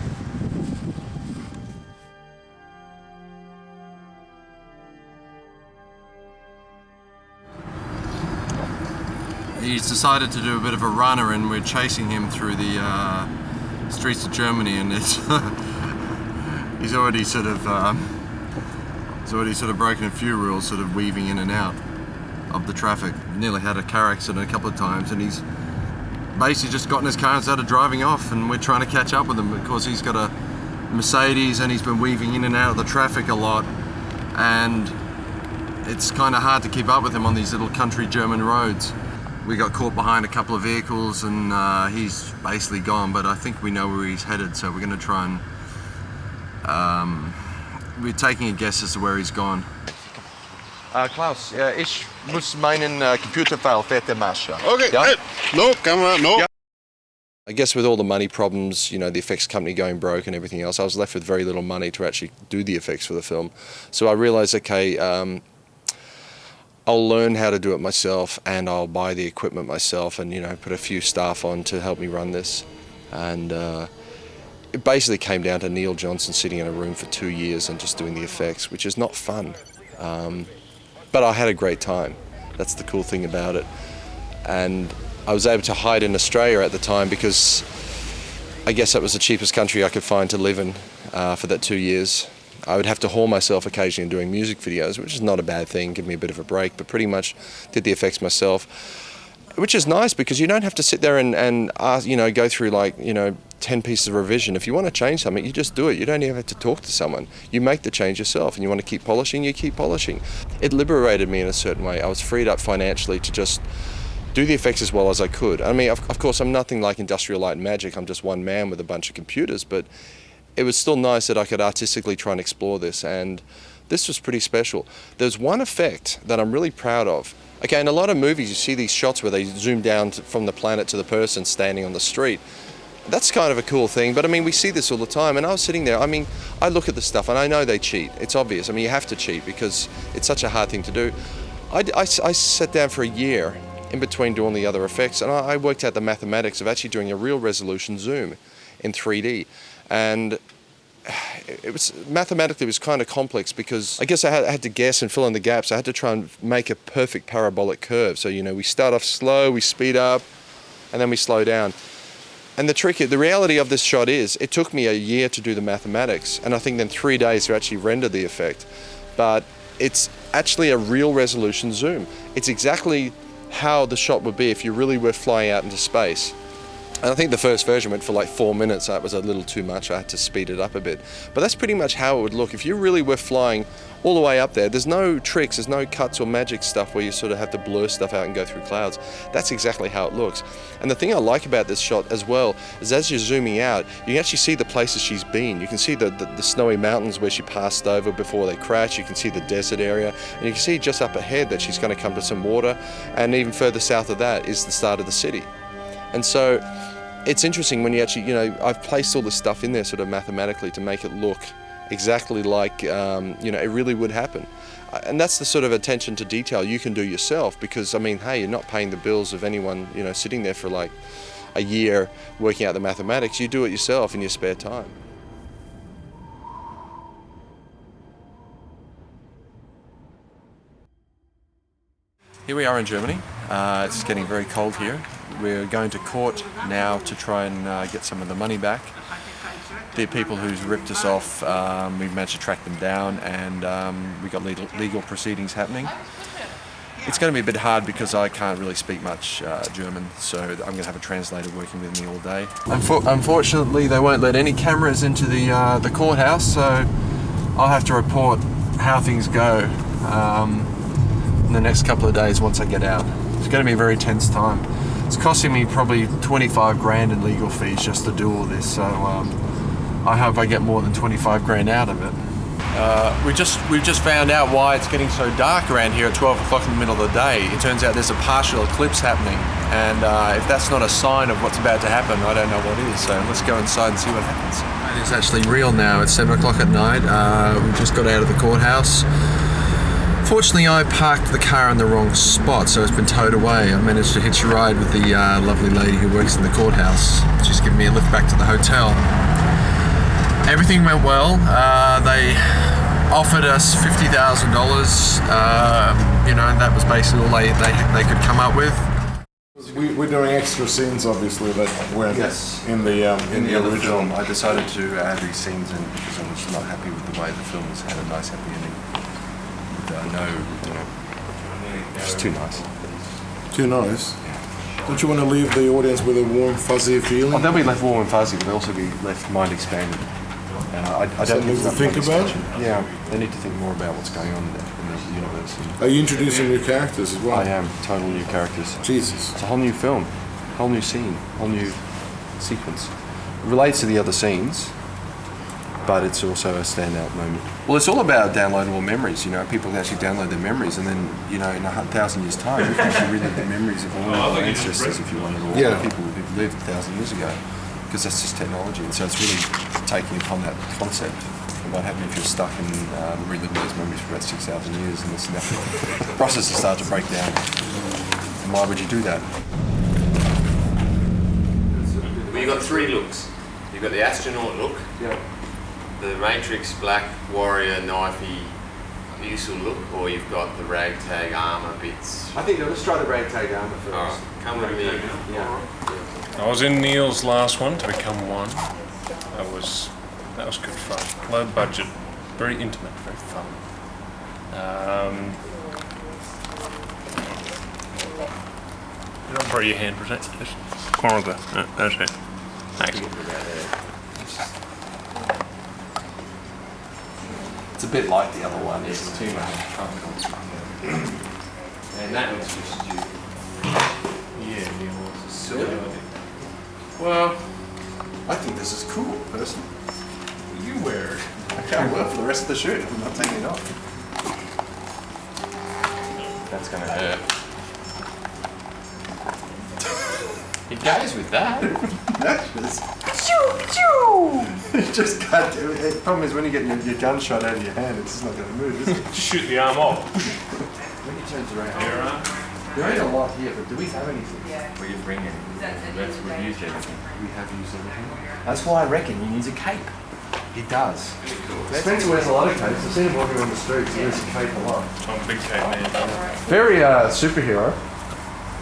He's decided to do a bit of a runner, and we're chasing him through the streets of Germany, and it's he's already sort of broken a few rules, sort of weaving in and out of the traffic. Nearly had a car accident a couple of times, and he's basically just got in his car and started driving off, and we're trying to catch up with him because he's got a Mercedes and he's been weaving in and out of the traffic a lot, and it's kind of hard to keep up with him on these little country German roads. We got caught behind a couple of vehicles, and he's basically gone, but I think we know where he's headed, so we're going to try and we're taking a guess as to where he's gone. Klaus, ich muss meinen Computerfile fertig machen. Okay, ja? No, camera, no. Yeah. I guess with all the money problems, you know, the effects company going broke and everything else, I was left with very little money to actually do the effects for the film. So I realized, okay, I'll learn how to do it myself, and I'll buy the equipment myself, and, you know, put a few staff on to help me run this. And it basically came down to Neil Johnson sitting in a room for 2 years and just doing the effects, which is not fun. But I had a great time. That's the cool thing about it. And I was able to hide in Australia at the time because I guess that was the cheapest country I could find to live in for that 2 years. I would have to haul myself occasionally doing music videos, which is not a bad thing, give me a bit of a break, but pretty much did the effects myself, which is nice because you don't have to sit there and you know, go through like, you know, 10 pieces of revision. If you want to change something, you just do it. You don't even have to talk to someone. You make the change yourself, and you want to keep polishing, you keep polishing. It liberated me in a certain way. I was freed up financially to just do the effects as well as I could. I mean, of course, I'm nothing like Industrial Light and Magic. I'm just one man with a bunch of computers, but it was still nice that I could artistically try and explore this, and this was pretty special. There's one effect that I'm really proud of. Okay, in a lot of movies you see these shots where they zoom down from the planet to the person standing on the street. That's kind of a cool thing, but I mean, we see this all the time, and I was sitting there, I mean, I look at the stuff and I know they cheat. It's obvious. I mean, you have to cheat because it's such a hard thing to do. I sat down for a year in between doing the other effects, and I worked out the mathematics of actually doing a real resolution zoom in 3D. And it was mathematically, it was kind of complex because I guess I had to guess and fill in the gaps. I had to try and make a perfect parabolic curve. So, you know, we start off slow, we speed up, and then we slow down. And the reality of this shot is, it took me a year to do the mathematics, and I think then 3 days to actually render the effect. But it's actually a real resolution zoom. It's exactly how the shot would be if you really were flying out into space. And I think the first version went for like 4 minutes. That was a little too much. I had to speed it up a bit. But that's pretty much how it would look. If you really were flying all the way up there, there's no tricks, there's no cuts or magic stuff where you sort of have to blur stuff out and go through clouds. That's exactly how it looks. And the thing I like about this shot as well is as you're zooming out, you can actually see the places she's been. You can see the snowy mountains where she passed over before they crashed. You can see the desert area. And you can see just up ahead that she's going to come to some water. And even further south of that is the start of the city. And so it's interesting when you actually, you know, I've placed all this stuff in there sort of mathematically to make it look exactly like, you know, it really would happen. And that's the sort of attention to detail you can do yourself because, I mean, hey, you're not paying the bills of anyone, you know, sitting there for like a year working out the mathematics. You do it yourself in your spare time. Here we are in Germany. It's getting very cold here. We're going to court now to try and get some of the money back. The people who's ripped us off, we've managed to track them down, and we've got legal proceedings happening. It's going to be a bit hard because I can't really speak much German, so I'm going to have a translator working with me all day. Unfortunately, they won't let any cameras into the courthouse, so I'll have to report how things go in the next couple of days once I get out. It's going to be a very tense time. It's costing me probably 25 grand in legal fees just to do all this, so I hope I get more than 25 grand out of it. We've just found out why it's getting so dark around here at 12 o'clock in the middle of the day. It turns out there's a partial eclipse happening, and if that's not a sign of what's about to happen, I don't know what is. So let's go inside and see what happens. It's actually real now. It's 7 o'clock at night. We just got out of the courthouse. Fortunately, I parked the car in the wrong spot, so it's been towed away. I managed to hitch a ride with the lovely lady who works in the courthouse. She's given me a lift back to the hotel. Everything went well. They offered us $50,000. You know, that was basically all they could come up with. We're doing extra scenes, obviously, that weren't in the other film. I decided to add these scenes in because I was not happy with the way the film has had a nice happy ending. It's too nice. Too nice? Don't you want to leave the audience with a warm, fuzzy feeling? Oh, they'll be left warm and fuzzy, but they'll also be left mind expanded. I don't need to think about it? Yeah, they need to think more about what's going on in the universe. Are you introducing new characters as well? I am, total new characters. Jesus. It's a whole new film, whole new scene, whole new sequence. It relates to the other scenes, but it's also a standout moment. Well, it's all about downloadable memories. You know, people can actually download their memories, and then, you know, in 1,000 years' time, you can actually relive the memories of all of our ancestors, if you wanted, or all the people who lived 1,000 years ago, because that's just technology. And so it's really taking upon that concept. And what happens if you're stuck in reliving those memories for about 6,000 years, and the processes start to break down. And why would you do that? Well, you've got three looks. You've got the astronaut look. Yeah. The Matrix Black Warrior knifey usual look, or you've got the ragtag armour bits. I think let's try the ragtag armour first. Alright, come with me. Yeah. I was in Neil's last one to become one. That was good fun. Low budget, very intimate, very fun. Don't borrow your hand for a second. Corner there. No, that's it. Thanks. It's a bit like the other one. It's too much. And that one's just you. Yeah, Neil was a silly idea. Well, I think this is cool, personally. You wear it. I can't wear it for the rest of the shoot. I'm not taking it off. That's gonna hurt. It goes with that. You just can't do it. The problem is when you get your gun shot out of your hand, it's just not going to move, is it? Just shoot the arm off. When he turns around. There ain't a lot here, but do we have anything? Well, you bring it. We've used everything. We have used everything. That's why I reckon he needs a cape. He does. Spencer wears a lot of capes. I've seen him walking around the streets. He wears a cape a lot. I'm a big cape man. Very superhero.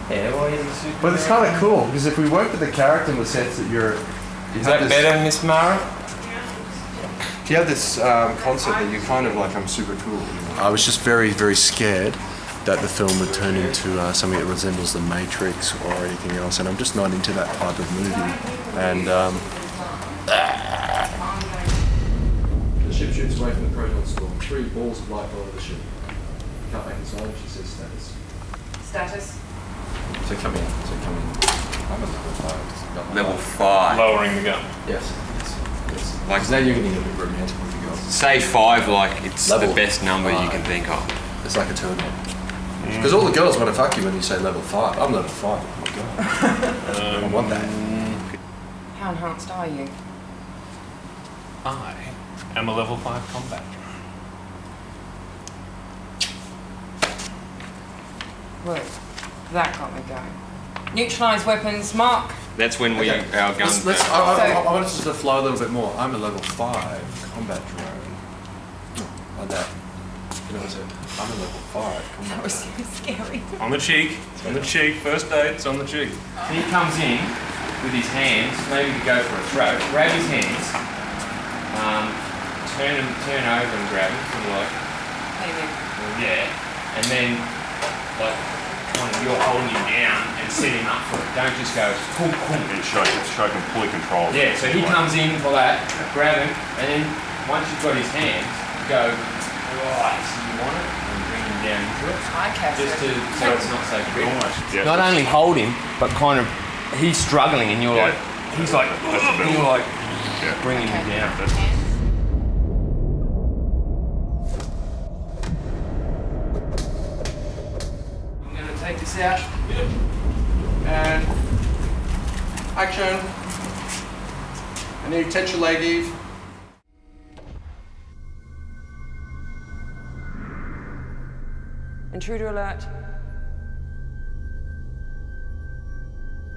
Yeah, well, he's a superhero. But it's kind of cool, because if we work with the character in the sense that you're... Is that better, Miss Mara? You have this concept that you're kind of like, I'm super cool. I was just very, very scared that the film would turn into something that resembles The Matrix or anything else, and I'm just not into that type of movie. And the ship shoots away from the proton storm. 3 balls of light follow the ship. Cut back inside, she says status. Status? So come in. I'm at level 5. Level 5. Lowering the gun. Yes. Like now you're getting a bit romantic with the girls. Say 5 like it's Level the best number 5. you can think of. It's like a turn on. Because all the girls want to fuck you when you say level 5. I'm level 5. Oh my god. I want that. How enhanced are you? I am a level 5 combat drone. Wait, that got me going. Neutralise weapons, mark. That's when we our guns. I want us to flow a little bit more. I'm a level 5 combat drone. Like that. You know what I said? I'm a level 5 combat That was so scary. On the cheek. It's on the cheek. First date, it's on the cheek. And he comes in with his hands, maybe to go for a throw. Grab his hands, turn over and grab him, sort of like. Yeah, and then like kind of you're holding him down and set him up for it. Don't just go boom, boom. And show complete control. Yeah, so he comes in for that, grab him, and then once you've got his hands, go Right, so you want it and bring him down into it. Just to, so it's not so quick. Yeah. Not only hold him, but kind of, he's struggling and you're like, he's like, and you're like, bringing him down. I'm going to take this out. And action. I need touch your leg, Eve. Intruder alert.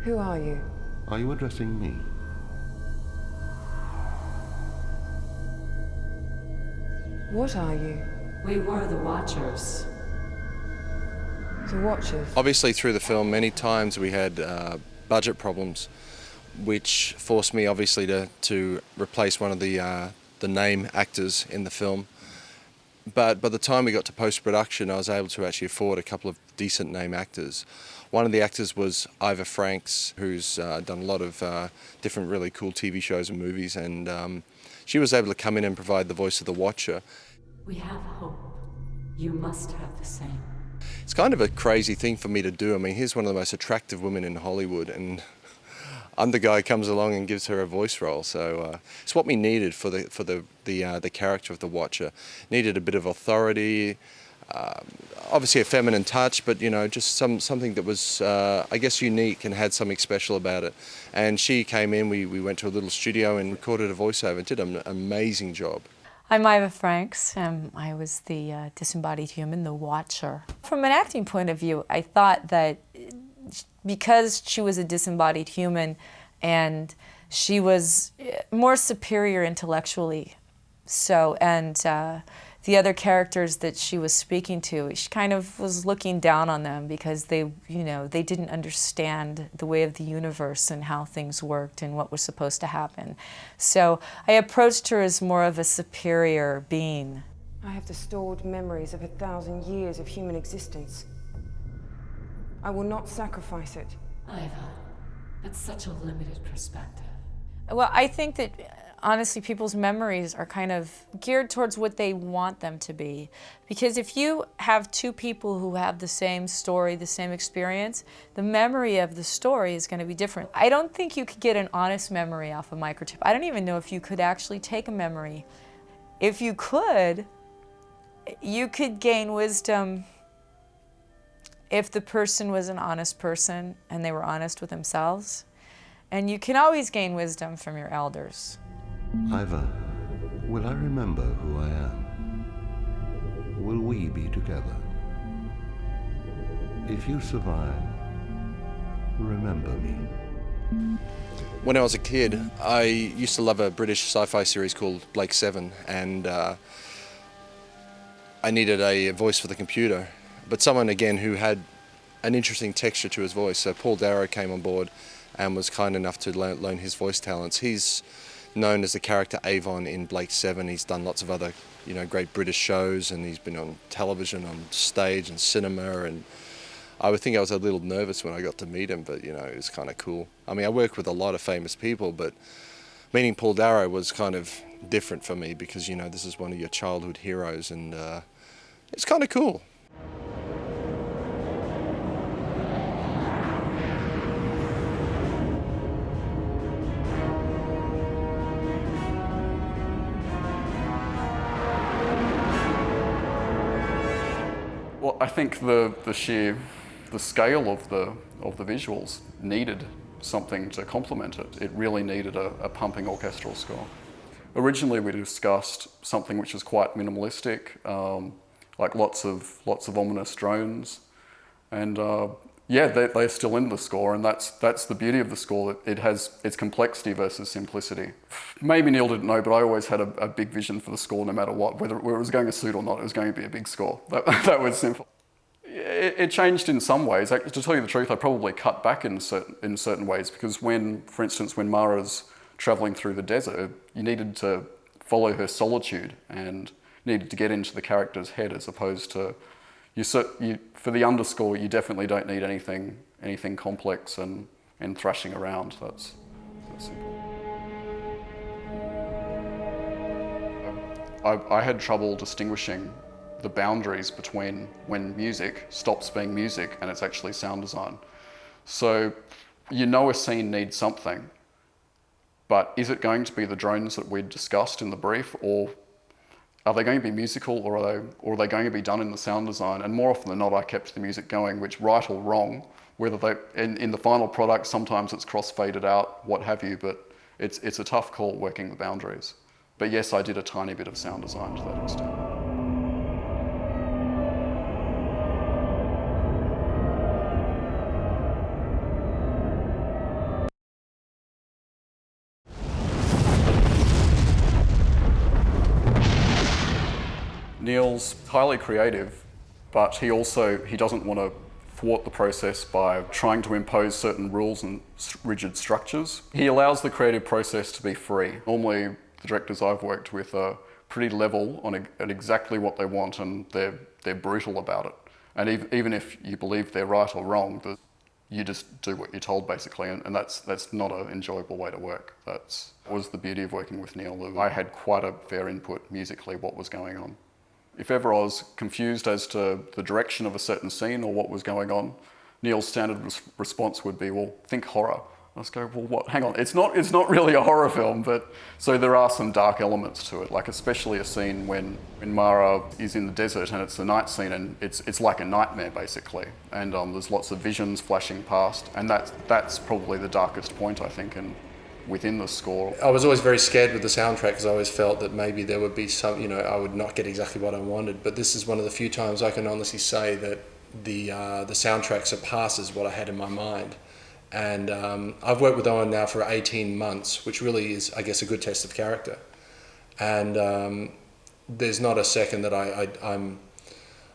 Who are you? Are you addressing me? What are you? We were the Watchers. The Watchers? Obviously through the film many times we had budget problems, which forced me obviously to replace one of the name actors in the film. But by the time we got to post-production, I was able to actually afford a couple of decent name actors. One of the actors was Iva T, who's done a lot of different really cool TV shows and movies, and she was able to come in and provide the voice of the Watcher. We have hope. You must have the same. It's kind of a crazy thing for me to do. I mean, here's one of the most attractive women in Hollywood, and I'm the guy who comes along and gives her a voice role. So it's what we needed for the character of the Watcher. Needed a bit of authority, obviously a feminine touch, but you know, just something that was I guess unique and had something special about it. And she came in. We went to a little studio and recorded a voiceover. Did an amazing job. I'm Iva Franks. I was the disembodied human, the Watcher. From an acting point of view, I thought that because she was a disembodied human and she was more superior intellectually, and the other characters that she was speaking to, she kind of was looking down on them because they didn't understand the way of the universe and how things worked and what was supposed to happen. So I approached her as more of a superior being. I have the stored memories of 1,000 years of human existence. I will not sacrifice it. Iva, that's such a limited perspective. Well, I think that honestly, people's memories are kind of geared towards what they want them to be. Because if you have two people who have the same story, the same experience, the memory of the story is going to be different. I don't think you could get an honest memory off a microchip. I don't even know if you could actually take a memory. If you could gain wisdom if the person was an honest person and they were honest with themselves. And you can always gain wisdom from your elders. Iva, will I remember who I am? Will we be together? If you survive, remember me. When I was a kid, I used to love a British sci-fi series called Blake 7, and I needed a voice for the computer, but someone again who had an interesting texture to his voice. So Paul Darrow came on board and was kind enough to loan his voice talents. He's known as the character Avon in Blake 7. He's done lots of other, great British shows, and he's been on television, on stage and cinema, and I would think I was a little nervous when I got to meet him, but it was kind of cool. I mean, I worked with a lot of famous people, but meeting Paul Darrow was kind of different for me because, this is one of your childhood heroes, and it's kind of cool. Well, I think the scale of the visuals needed something to complement it. It really needed a pumping orchestral score. Originally, we discussed something which is quite minimalistic, like lots of ominous drones, and they're still in the score, and that's the beauty of the score. It has its complexity versus simplicity. Maybe Neil didn't know, but I always had a big vision for the score, no matter what, whether it was going to suit or not. It was going to be a big score. That was simple. It changed in some ways. To tell you the truth, I probably cut back in certain ways because for instance, when Mara's traveling through the desert, you needed to follow her solitude and needed to get into the character's head, as opposed to for the underscore, you definitely don't need anything complex and thrashing around. That's simple. I had trouble distinguishing the boundaries between when music stops being music and it's actually sound design. So you know a scene needs something, but is it going to be the drones that we'd discussed in the brief, or are they going to be musical, or are they going to be done in the sound design? And more often than not, I kept the music going, which, right or wrong, whether they in the final product, sometimes it's cross-faded out, what have you, but it's a tough call working the boundaries. But yes, I did a tiny bit of sound design to that extent. Neil's highly creative, but he doesn't want to thwart the process by trying to impose certain rules and rigid structures. He allows the creative process to be free. Normally, the directors I've worked with are pretty level at exactly what they want, and they're brutal about it. And even if you believe they're right or wrong, you just do what you're told, basically, and that's not an enjoyable way to work. That was the beauty of working with Neil. I had quite a fair input musically, what was going on. If ever I was confused as to the direction of a certain scene or what was going on, Neil's standard response would be, well, think horror. I was go, well, what? Hang on, it's not really a horror film, but so there are some dark elements to it, like especially a scene when Mara is in the desert and it's a night scene and it's like a nightmare, basically. And there's lots of visions flashing past, and that's probably the darkest point, I think, within the score. I was always very scared with the soundtrack because I always felt that maybe there would be some, I would not get exactly what I wanted. But this is one of the few times I can honestly say that the soundtrack surpasses what I had in my mind. And I've worked with Owen now for 18 months, which really is, I guess, a good test of character. And there's not a second that I'm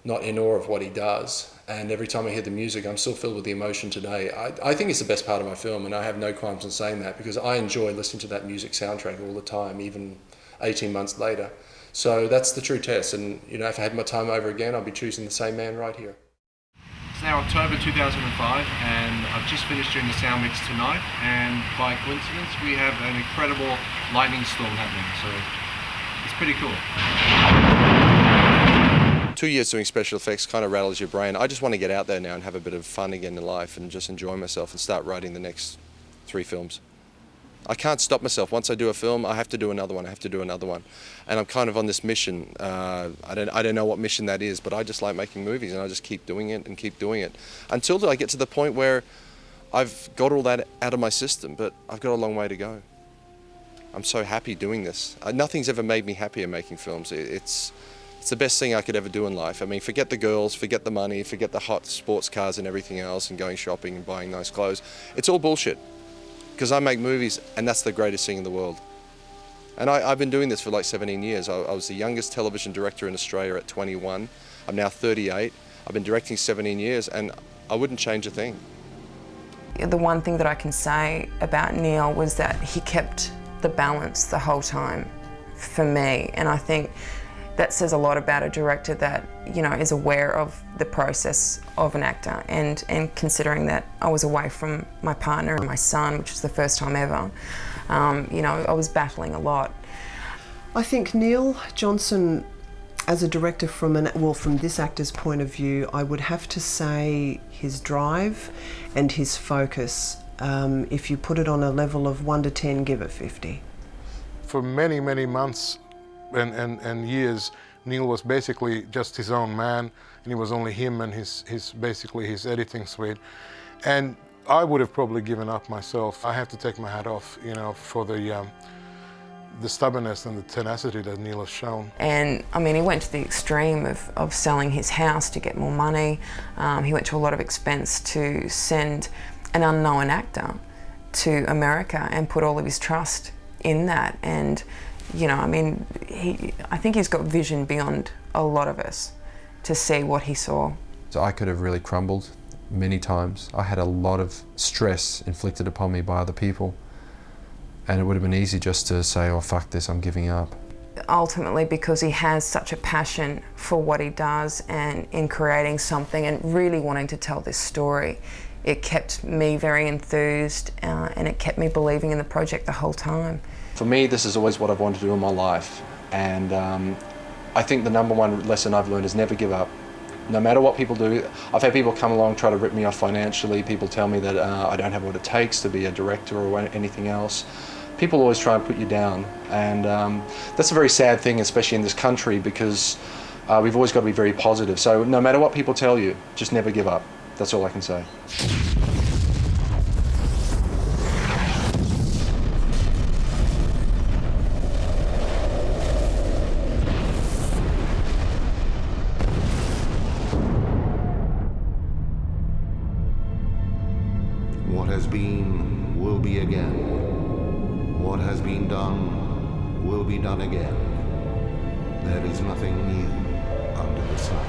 not in awe of what he does. And every time I hear the music, I'm still filled with the emotion today. I think it's the best part of my film, and I have no qualms in saying that, because I enjoy listening to that music soundtrack all the time, even 18 months later. So that's the true test, and if I had my time over again, I'd be choosing the same man right here. It's now October 2005, and I've just finished doing the sound mix tonight, and by coincidence, we have an incredible lightning storm happening, so it's pretty cool. 2 years doing special effects kind of rattles your brain. I just want to get out there now and have a bit of fun again in life and just enjoy myself and start writing the next 3 films. I can't stop myself. Once I do a film, I have to do another one, And I'm kind of on this mission. I don't know what mission that is, but I just like making movies, and I just keep doing it and keep doing it until I get to the point where I've got all that out of my system, but I've got a long way to go. I'm so happy doing this. Nothing's ever made me happier making films. It's the best thing I could ever do in life. I mean, forget the girls, forget the money, forget the hot sports cars and everything else, and going shopping and buying nice clothes. It's all bullshit, because I make movies, and that's the greatest thing in the world. And I've been doing this for like 17 years. I was the youngest television director in Australia at 21. I'm now 38. I've been directing 17 years, and I wouldn't change a thing. The one thing that I can say about Neil was that he kept the balance the whole time for me, and I think that says a lot about a director that, is aware of the process of an actor, and considering that I was away from my partner and my son, which was the first time ever, I was battling a lot. I think Neil Johnson, as a director from this actor's point of view, I would have to say his drive and his focus. If you put it on a level of 1 to 10, give it 50. For many, many months and years, Neil was basically just his own man, and it was only him and his editing suite. And I would have probably given up myself. I have to take my hat off, for the stubbornness and the tenacity that Neil has shown. And I mean, he went to the extreme of selling his house to get more money. He went to a lot of expense to send an unknown actor to America and put all of his trust in that. And I think he's got vision beyond a lot of us to see what he saw. So I could have really crumbled many times. I had a lot of stress inflicted upon me by other people, and it would have been easy just to say, oh, fuck this, I'm giving up. Ultimately, because he has such a passion for what he does and in creating something and really wanting to tell this story, it kept me very enthused, and it kept me believing in the project the whole time. For me, this is always what I've wanted to do in my life, And I think the number one lesson I've learned is never give up. No matter what people do. I've had people come along, try to rip me off financially. People tell me that I don't have what it takes to be a director or anything else. People always try and put you down. And that's a very sad thing, especially in this country, because we've always got to be very positive. So no matter what people tell you, just never give up. That's all I can say. What has been will be again. What has been done will be done again. There is nothing new under the sun.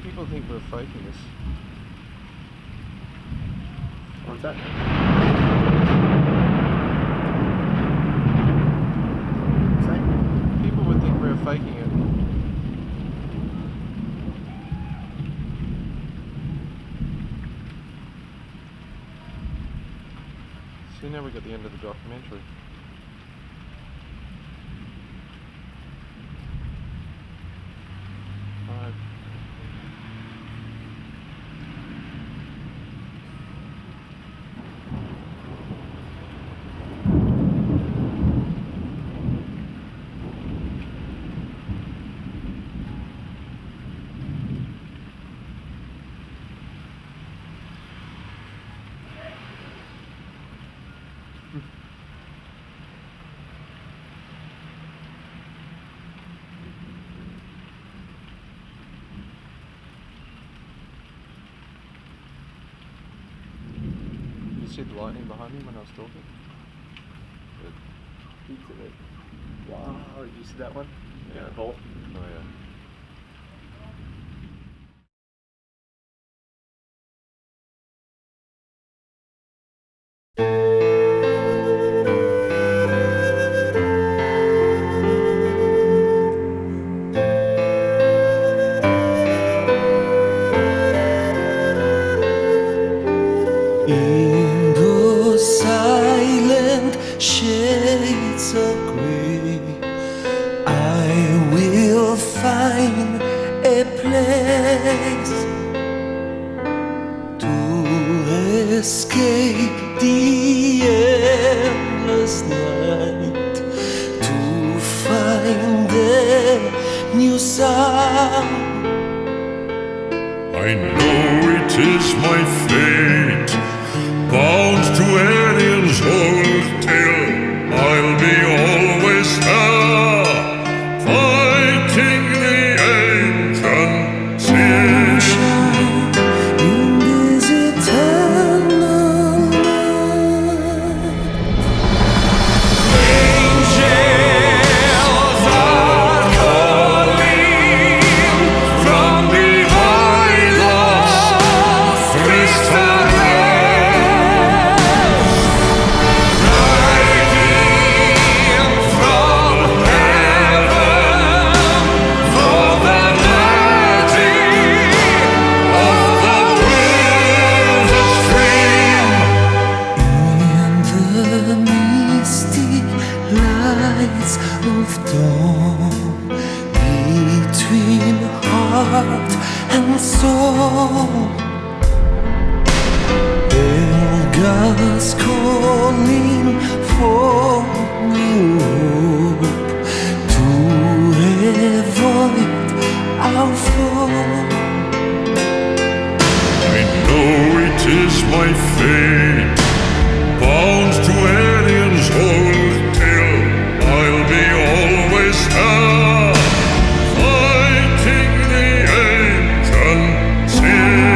People think we're faking this. What's that? People would think we're faking it. See, now we got the end of the documentary. See the lightning behind me when I was talking? Wow, did you see that one? Yeah, a bolt. Oh yeah. Shades of grey, I will find a place to escape the endless night, to find a new sound. I know it is my fate, bound to aliens old tale. I'll be always there, fighting the ancient sin. In this eternal night, angels are calling from behind the crystal of dawn, between heart and soul. Elgas calling for new hope to avoid our fall. I know it is my fate, bound to aliens old tale. I'll be always there, fighting the ancient sin.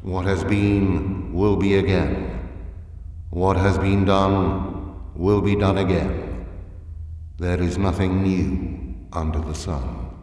What has been will be again. What has been done will be done again. There is nothing new under the sun.